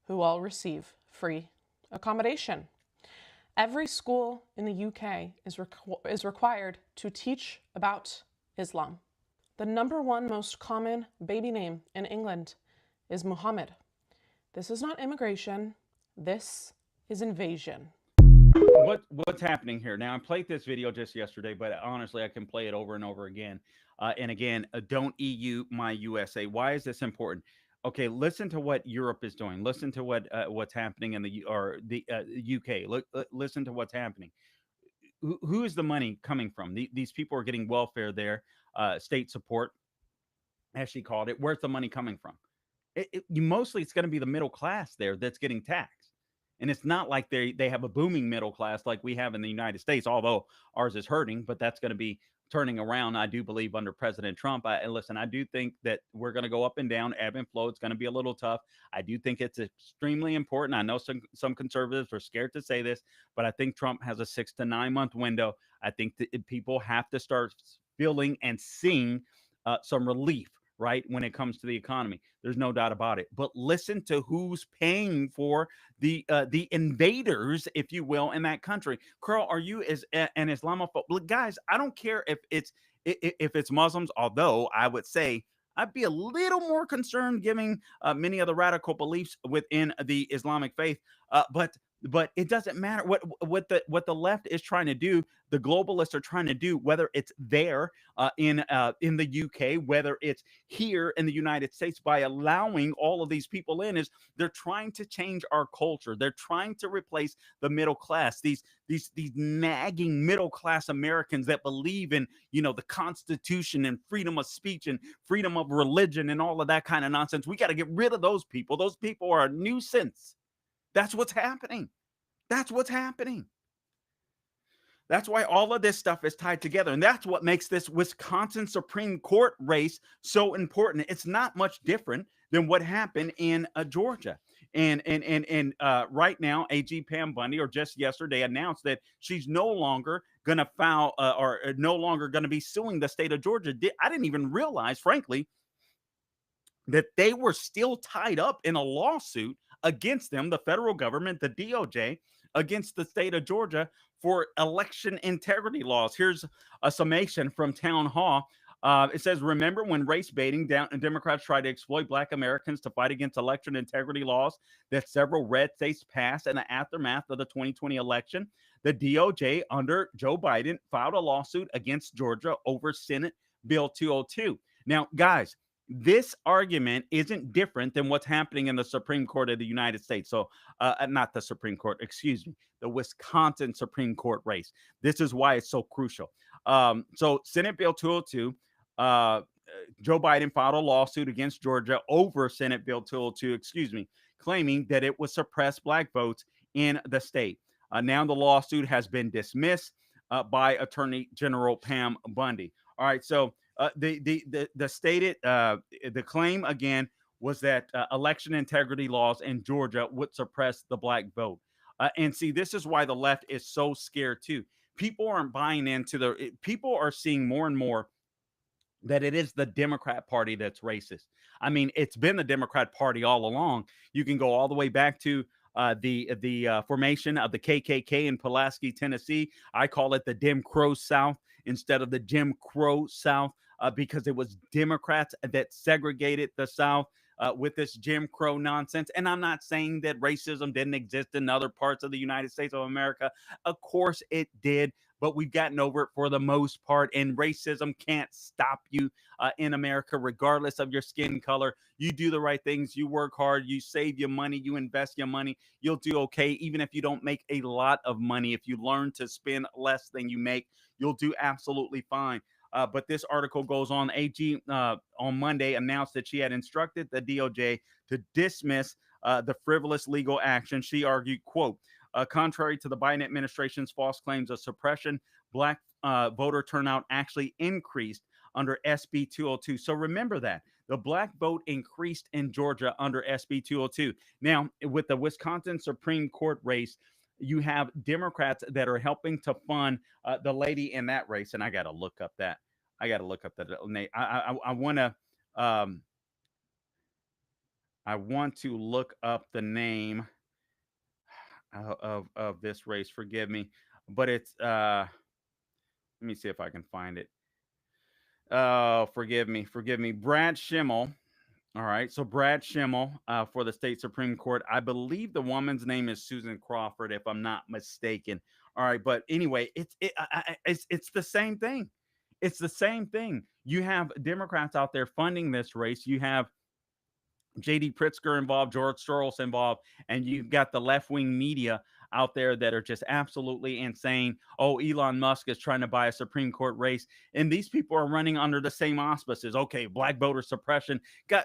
who all receive free accommodation. Every school in the UK is required to teach about Islam. The number one most common baby name in England is Muhammad. This is not immigration. This is invasion. What's happening here now? I played this video just yesterday, but honestly I can play it over and over again and again. Don't EU my USA. Why is this important? Okay, listen to what Europe is doing. Listen to what's happening in the UK. Listen to what's happening. Who is the money coming from? These people are getting welfare there, state support, as she called it. Where's the money coming from? Mostly it's going to be the middle class there that's getting taxed. And it's not like they have a booming middle class like we have in the United States, although ours is hurting, but that's going to be turning around, I do believe, under President Trump. And listen, I do think that we're going to go up and down, ebb and flow. It's going to be a little tough. I do think it's extremely important. I know some conservatives are scared to say this, but I think Trump has a 6 to 9 month window. I think that people have to start feeling and seeing some relief, right, when it comes to the economy. There's no doubt about it. But listen to who's paying for the invaders, if you will, in that country. Carl, are you an Islamophobe? Look, guys, I don't care if it's Muslims, although I would say I'd be a little more concerned giving many of the radical beliefs within the Islamic faith. But it doesn't matter what the left is trying to do. The globalists are trying to do, whether it's there in the UK, whether it's here in the United States, by allowing all of these people in, is they're trying to change our culture. They're trying to replace the middle class. These nagging middle class Americans that believe in, the Constitution and freedom of speech and freedom of religion and all of that kind of nonsense. We got to get rid of those people. Those people are a nuisance. That's what's happening. That's what's happening. That's why all of this stuff is tied together. And that's what makes this Wisconsin Supreme Court race so important. It's not much different than what happened in Georgia. And right now, AG Pam Bundy, or just yesterday, announced that she's no longer going to file or no longer going to be suing the state of Georgia. I didn't even realize, frankly, that they were still tied up in a lawsuit against them, the federal government, the DOJ, against the state of Georgia for election integrity laws. Here's a summation from Town Hall. It says, remember when race baiting Democrats tried to exploit Black Americans to fight against election integrity laws that several red states passed in the aftermath of the 2020 election? The DOJ under Joe Biden filed a lawsuit against Georgia over Senate Bill 202. Now, guys, this argument isn't different than what's happening in the Supreme Court of the United States. So not the Supreme Court, excuse me, the Wisconsin Supreme Court race. This is why it's so crucial. So Senate Bill 202, Joe Biden filed a lawsuit against Georgia over Senate Bill 202, claiming that it would suppress Black votes in the state. Now the lawsuit has been dismissed by Attorney General Pam Bundy. All right, so the stated the claim again was that election integrity laws in Georgia would suppress the Black vote. And see, this is why the left is so scared too. People aren't buying into people are seeing more and more that it is the Democrat Party that's racist. I mean, it's been the Democrat Party all along. You can go all the way back to the formation of the KKK in Pulaski, Tennessee. I call it the Jim Crow South instead of the Jim Crow South because it was Democrats that segregated the South. with this Jim Crow nonsense. And I'm not saying that racism didn't exist in other parts of the United States of America. Of course it did, but we've gotten over it for the most part. And racism can't stop you in America, regardless of your skin color. You do the right things, you work hard, you save your money, you invest your money, you'll do okay. Even if you don't make a lot of money, if you learn to spend less than you make, you'll do absolutely fine. But this article goes on. AG on Monday announced that she had instructed the DOJ to dismiss the frivolous legal action. She argued, quote, contrary to the Biden administration's false claims of suppression, black voter turnout actually increased under SB 202. So remember that. The black vote increased in Georgia under SB 202. Now, with the Wisconsin Supreme Court race, you have Democrats that are helping to fund the lady in that race, and I got to look up that. I got to look up that name. I want to. I want to look up the name of this race. Forgive me, but it's. Let me see if I can find it. Oh, forgive me. Brad Schimmel. All right, so Brad Schimmel for the state Supreme Court. I believe the woman's name is Susan Crawford, if I'm not mistaken. All right, but anyway, it's the same thing. It's the same thing. You have Democrats out there funding this race. You have JD Pritzker involved, George Soros involved, and you've got the left wing media out there that are just absolutely insane. Oh, Elon Musk is trying to buy a Supreme Court race, and these people are running under the same auspices. Okay, black voter suppression. Got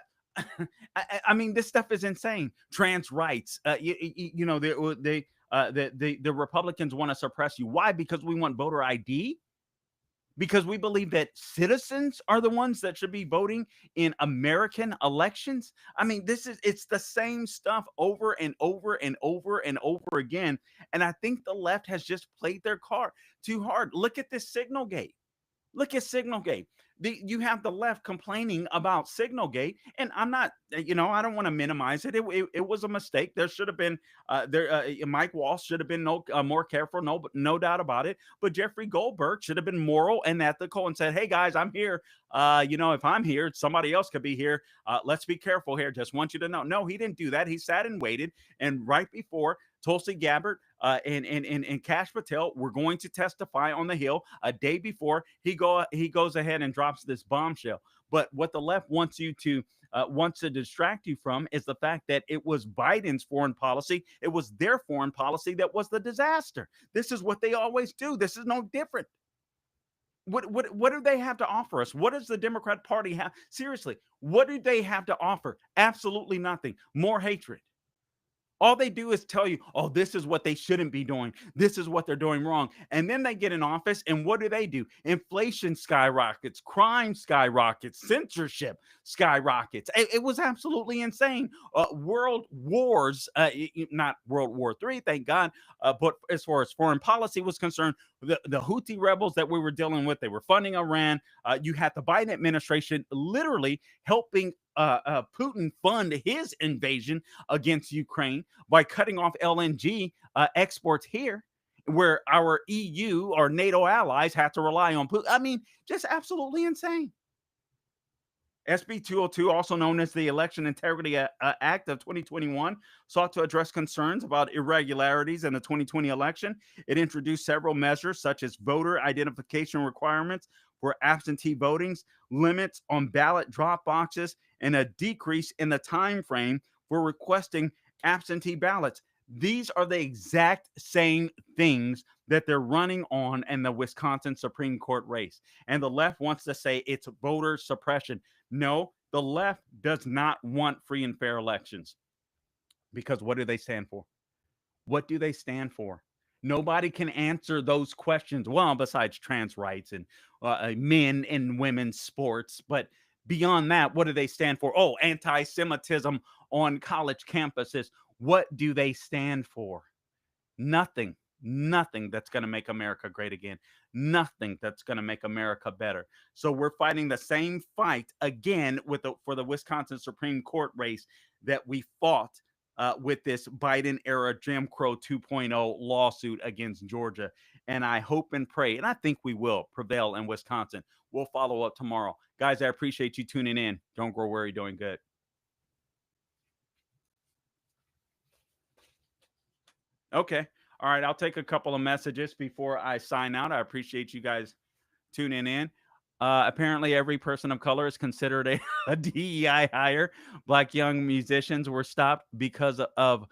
I mean, this stuff is insane. Trans rights. You know, the Republicans want to suppress you. Why? Because we want voter ID. Because we believe that citizens are the ones that should be voting in American elections. I mean, it's the same stuff over and over and over and over again. And I think the left has just played their card too hard. Look at this Signal Gate. Look at Signalgate. You have the left complaining about Signalgate, and I'm not, I don't want to minimize it. It was a mistake. There should have been, Mike Walsh should have been more careful, no doubt about it. But Jeffrey Goldberg should have been moral and ethical and said, "Hey guys, I'm here. If I'm here, somebody else could be here. Let's be careful here. Just want you to know." No, he didn't do that. He sat and waited, and right before Tulsi Gabbard and Kash Patel were going to testify on the Hill a day before he goes ahead and drops this bombshell. But what the left wants to distract you from is the fact that it was Biden's foreign policy. It was their foreign policy that was the disaster. This is what they always do. This is no different. What do they have to offer us? What does the Democrat Party have? Seriously, what do they have to offer? Absolutely nothing. More hatred. All they do is tell you, oh, this is what they shouldn't be doing. This is what they're doing wrong. And then they get in office, and what do? Inflation skyrockets, crime skyrockets, censorship skyrockets. It was absolutely insane. World wars, not World War III, thank God. But as far as foreign policy was concerned, the Houthi rebels that we were dealing with, they were funding Iran. You had the Biden administration literally helping Putin fund his invasion against Ukraine by cutting off LNG exports here, where our EU or NATO allies have to rely on Putin. I mean, just absolutely insane. SB 202, also known as the Election Integrity Act of 2021, sought to address concerns about irregularities in the 2020 election. It introduced several measures such as voter identification requirements for absentee votings, limits on ballot drop boxes, and a decrease in the time frame for requesting absentee ballots. These are the exact same things that they're running on in the Wisconsin Supreme Court race. And the left wants to say it's voter suppression. No, the left does not want free and fair elections. Because what do they stand for? What do they stand for? Nobody can answer those questions. Well, besides trans rights and men and women's sports. But beyond that, what do they stand for? Oh, anti Semitism on college campuses. What do they stand for? Nothing. Nothing that's going to make America great again. Nothing that's going to make America better. So we're fighting the same fight again for the Wisconsin Supreme Court race that we fought with this Biden era Jim Crow 2.0 lawsuit against Georgia. And I hope and pray, and I think we will prevail in Wisconsin. We'll follow up tomorrow. Guys, I appreciate you tuning in. Don't grow weary doing good. Okay. All right. I'll take a couple of messages before I sign out. I appreciate you guys tuning in. Apparently, every person of color is considered a DEI hire. Black young musicians were stopped because of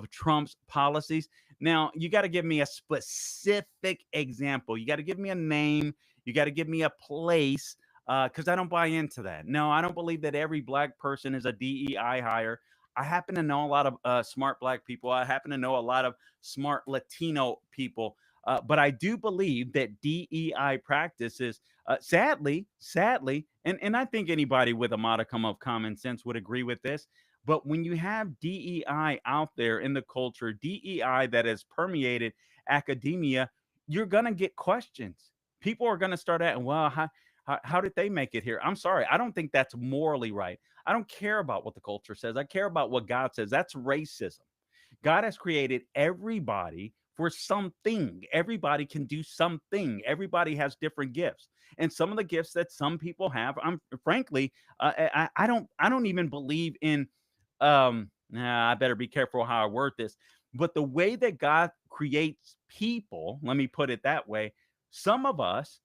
Trump's policies. Now, you got to give me a specific example. You got to give me a name. You got to give me a place, because I don't buy into that. No, I don't believe that every black person is a DEI hire. I happen to know a lot of smart black people. I happen to know a lot of smart Latino people, but I do believe that DEI practices, sadly, and I think anybody with a modicum of common sense would agree with this. But when you have DEI out there in the culture, DEI that has permeated academia, you're gonna get questions. People are gonna start asking, well, how did they make it here? I'm sorry, I don't think that's morally right. I don't care about what the culture says. I care about what God says. That's racism. God has created everybody for something. Everybody can do something. Everybody has different gifts, and some of the gifts that some people have, I'm frankly, I don't even believe in. Nah, I better be careful how I word this. But the way that God creates people, let me put it that way. Some of us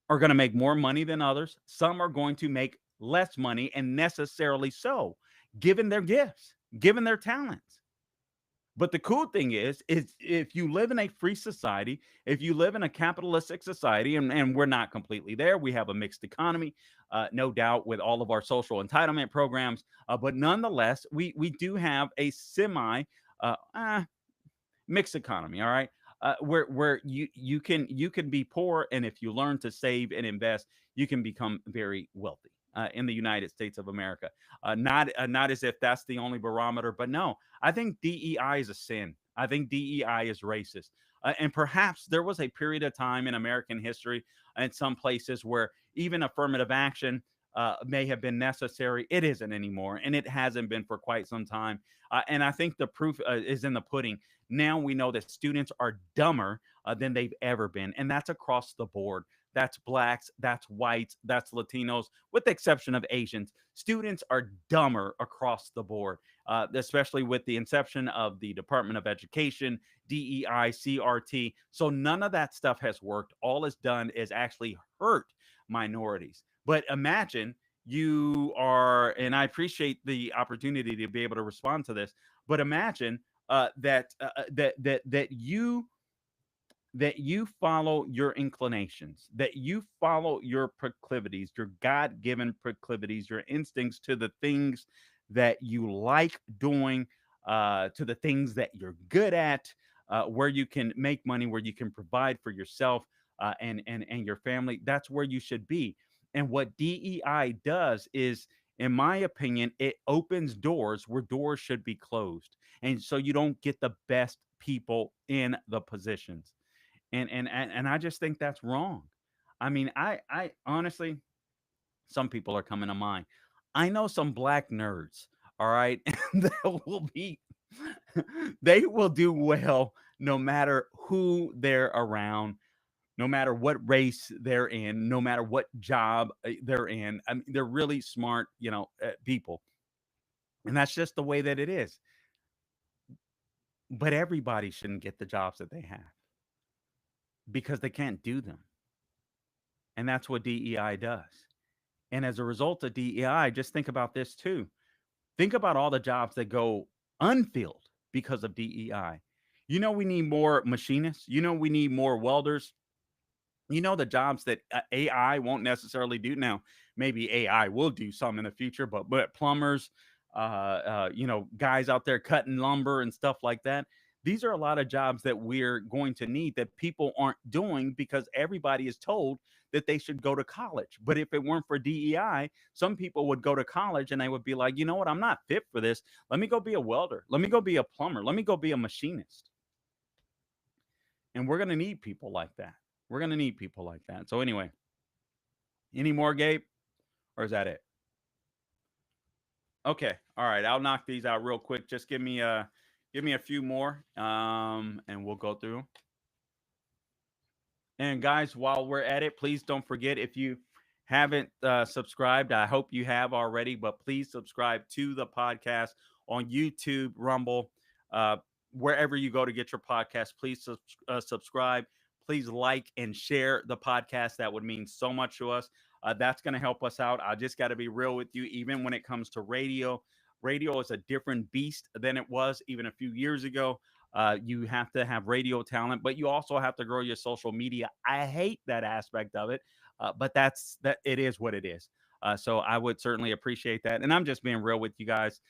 are going to make more money than others. Some are going to make less money, and necessarily so, given their gifts, given their talents. But the cool thing is if you live in a free society, if you live in a capitalistic society, and we're not completely there, we have a mixed economy, no doubt, with all of our social entitlement programs. But nonetheless, we do have a semi uh, uh, mixed economy. All right, where you can be poor, and if you learn to save and invest, you can become very wealthy. In the United States of America, not as if that's the only barometer, but no, I think DEI is a sin. I think DEI is racist, and perhaps there was a period of time in American history, in some places, where even affirmative action may have been necessary. It isn't anymore, and it hasn't been for quite some time. And I think the proof is in the pudding. Now we know that students are dumber than they've ever been, and that's across the board. That's blacks, that's whites, that's Latinos, with the exception of Asians. Students are dumber across the board, especially with the inception of the Department of Education, DEI, CRT. So none of that stuff has worked. All it's done is actually hurt minorities. But imagine you are, and I appreciate the opportunity to be able to respond to this. But imagine that you follow your inclinations, that you follow your proclivities, your God given proclivities, your instincts to the things that you like doing, to the things that you're good at, where you can make money, where you can provide for yourself, and your family. That's where you should be. And what DEI does is, in my opinion, it opens doors where doors should be closed. And so you don't get the best people in the positions, and I just think that's wrong. I mean, I honestly, some people are coming to mind. I know some black nerds, all right, that will be they will do well no matter who they're around, no matter what race they're in, no matter what job they're in. I mean, they're really smart, people, and that's just the way that it is. But everybody shouldn't get the jobs that they have because they can't do them, and that's what DEI does. And as a result of DEI, just think about this too. Think about all the jobs that go unfilled because of DEI. We need more machinists. We need more welders. The jobs that AI won't necessarily do now. Maybe AI will do some in the future, but plumbers, guys out there cutting lumber and stuff like that. These are a lot of jobs that we're going to need that people aren't doing because everybody is told that they should go to college. But if it weren't for DEI, some people would go to college and they would be like, you know what, I'm not fit for this. Let me go be a welder. Let me go be a plumber. Let me go be a machinist. And we're going to need people like that. We're going to need people like that. So, anyway, any more, Gabe? Or is that it? Okay. All right. I'll knock these out real quick. Just give me a few more, and we'll go through 'em. And guys, while we're at it, please don't forget, if you haven't subscribed, I hope you have already, but please subscribe to the podcast on YouTube, Rumble. Uh, wherever you go to get your podcast, please subscribe. Please like and share the podcast. That would mean so much to us. That's going to help us out. I just got to be real with you. Even when it comes to radio, radio is a different beast than it was even a few years ago. You have to have radio talent, but you also have to grow your social media. I hate that aspect of it, but that it is what it is. So I would certainly appreciate that. And I'm just being real with you guys,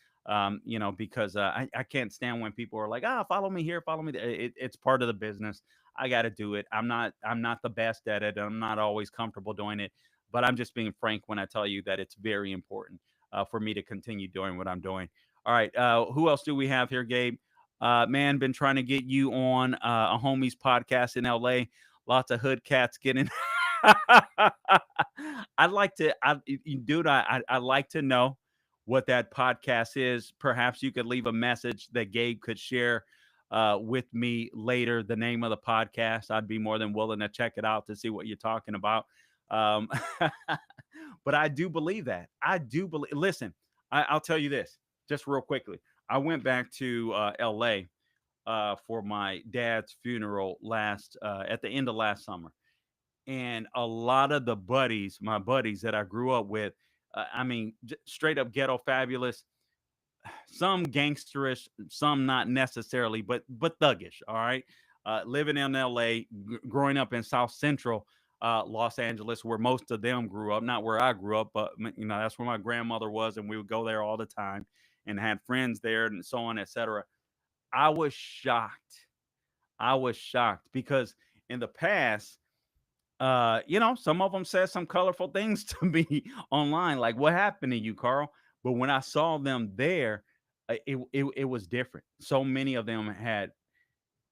because I can't stand when people are like, follow me here, follow me there. It's part of the business. I got to do it. I'm not the best at it. I'm not always comfortable doing it, but I'm just being frank when I tell you that it's very important for me to continue doing what I'm doing. All right. Who else do we have here, Gabe? Man, been trying to get you on a homies podcast in LA. Lots of hood cats getting. I'd like to, dude. I like to know what that podcast is. Perhaps you could leave a message that Gabe could share with me later. The name of the podcast. I'd be more than willing to check it out to see what you're talking about. Um, but I do believe that. I do believe. Listen, I'll tell you this just real quickly. I went back to L.A. For my dad's funeral last at the end of last summer, and a lot of my buddies that I grew up with, I mean, straight up ghetto fabulous, some gangsterish, some not necessarily, but thuggish. All right, living in L.A., growing up in South Central Los Angeles, where most of them grew up, not where I grew up, but that's where my grandmother was, and we would go there all the time and had friends there and so on, etc. I was shocked. I was shocked because in the past, some of them said some colorful things to me online, like "What happened to you, Carl?" But when I saw them there, it was different. So many of them had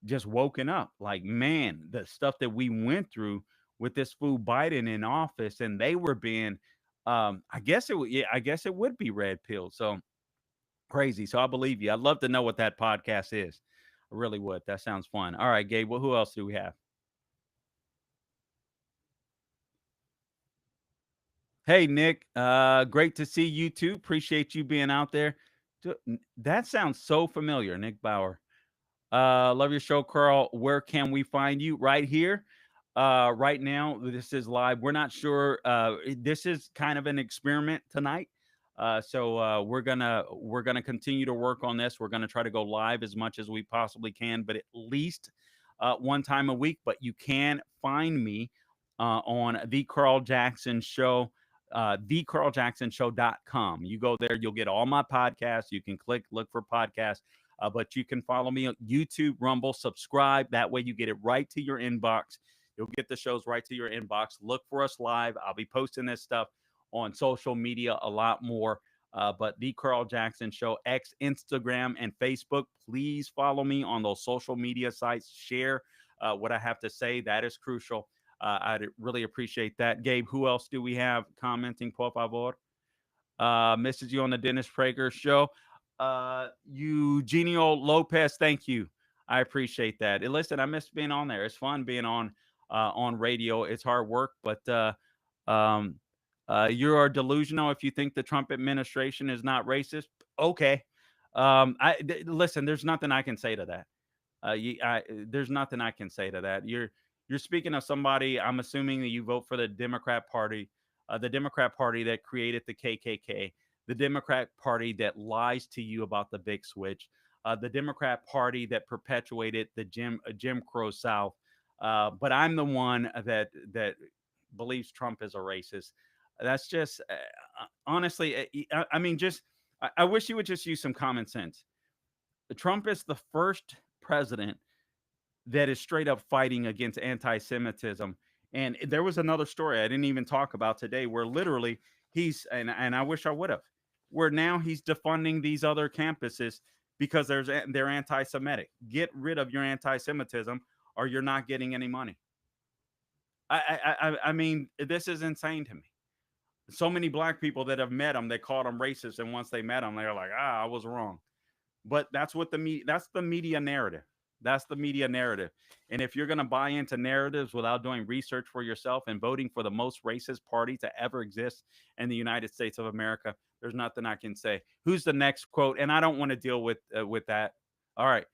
just woken up. Like, man, the stuff that we went through with this fool Biden in office, and they were being, I guess it would, yeah, I guess it would be red pill. So crazy. So I believe you. I'd love to know what that podcast is. I really would. That sounds fun. All right, Gabe. Well, who else do we have? Hey, Nick. Great to see you too. Appreciate you being out there. That sounds so familiar, Nick Bauer. Love your show, Carl. Where can we find you? Right here. Right now, this is live. We're not sure. This is kind of an experiment tonight. So we're gonna continue to work on this. We're gonna try to go live as much as we possibly can, but at least one time a week. But you can find me on the Carl Jackson Show, thecarljacksonshow.com. You go there, you'll get all my podcasts. You can look for podcasts. But you can follow me on YouTube, Rumble, subscribe. That way you get it right to your inbox. You'll get the shows right to your inbox. Look for us live. I'll be posting this stuff on social media a lot more. But the Carl Jackson Show, X, Instagram, and Facebook. Please follow me on those social media sites. Share what I have to say. That is crucial. I'd really appreciate that. Gabe, who else do we have commenting, por favor? Misses you on the Dennis Prager Show. Eugenio Lopez, thank you. I appreciate that. And listen, I miss being on there. It's fun being on radio. It's hard work, but um, you are delusional if you think the Trump administration is not racist. Okay. Listen. There's nothing I can say to that. There's nothing I can say to that. You're speaking of somebody. I'm assuming that you vote for the Democrat Party that created the KKK, the Democrat Party that lies to you about the big switch, the Democrat Party that perpetuated the Jim Crow South. But I'm the one that believes Trump is a racist. That's just honestly. I mean, just I wish you would just use some common sense. Trump is the first president that is straight up fighting against anti-Semitism. And there was another story I didn't even talk about today where literally and I wish I would have, where now he's defunding these other campuses because they're anti-Semitic. Get rid of your anti-Semitism or you're not getting any money. I mean, this is insane to me. So many black people that have met him, they called him racist, and once they met him, they're like, I was wrong. But that's what that's the media narrative. That's the media narrative. And if you're going to buy into narratives without doing research for yourself and voting for the most racist party to ever exist in the United States of America, there's nothing I can say. Who's the next quote? And I don't want to deal with that. All right.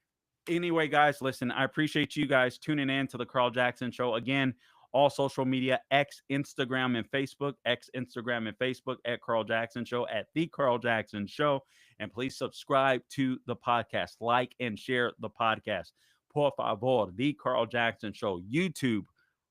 Anyway, guys, listen, I appreciate you guys tuning in to the Carl Jackson Show. Again, all social media, X, Instagram, and Facebook, at Carl Jackson Show, at The Carl Jackson Show. And please subscribe to the podcast, like and share the podcast. Por favor, The Carl Jackson Show, YouTube,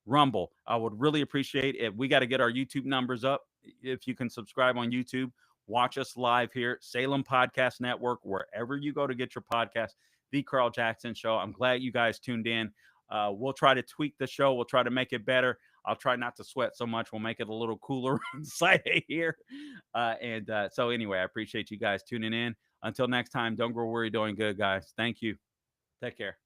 Rumble. I would really appreciate it. We got to get our YouTube numbers up. If you can subscribe on YouTube, watch us live here, Salem Podcast Network, wherever you go to get your podcast. The Carl Jackson Show. I'm glad you guys tuned in. We'll try to tweak the show. We'll try to make it better. I'll try not to sweat so much. We'll make it a little cooler inside of here. So anyway, I appreciate you guys tuning in. Until next time, don't grow worried, doing good, guys. Thank you. Take care.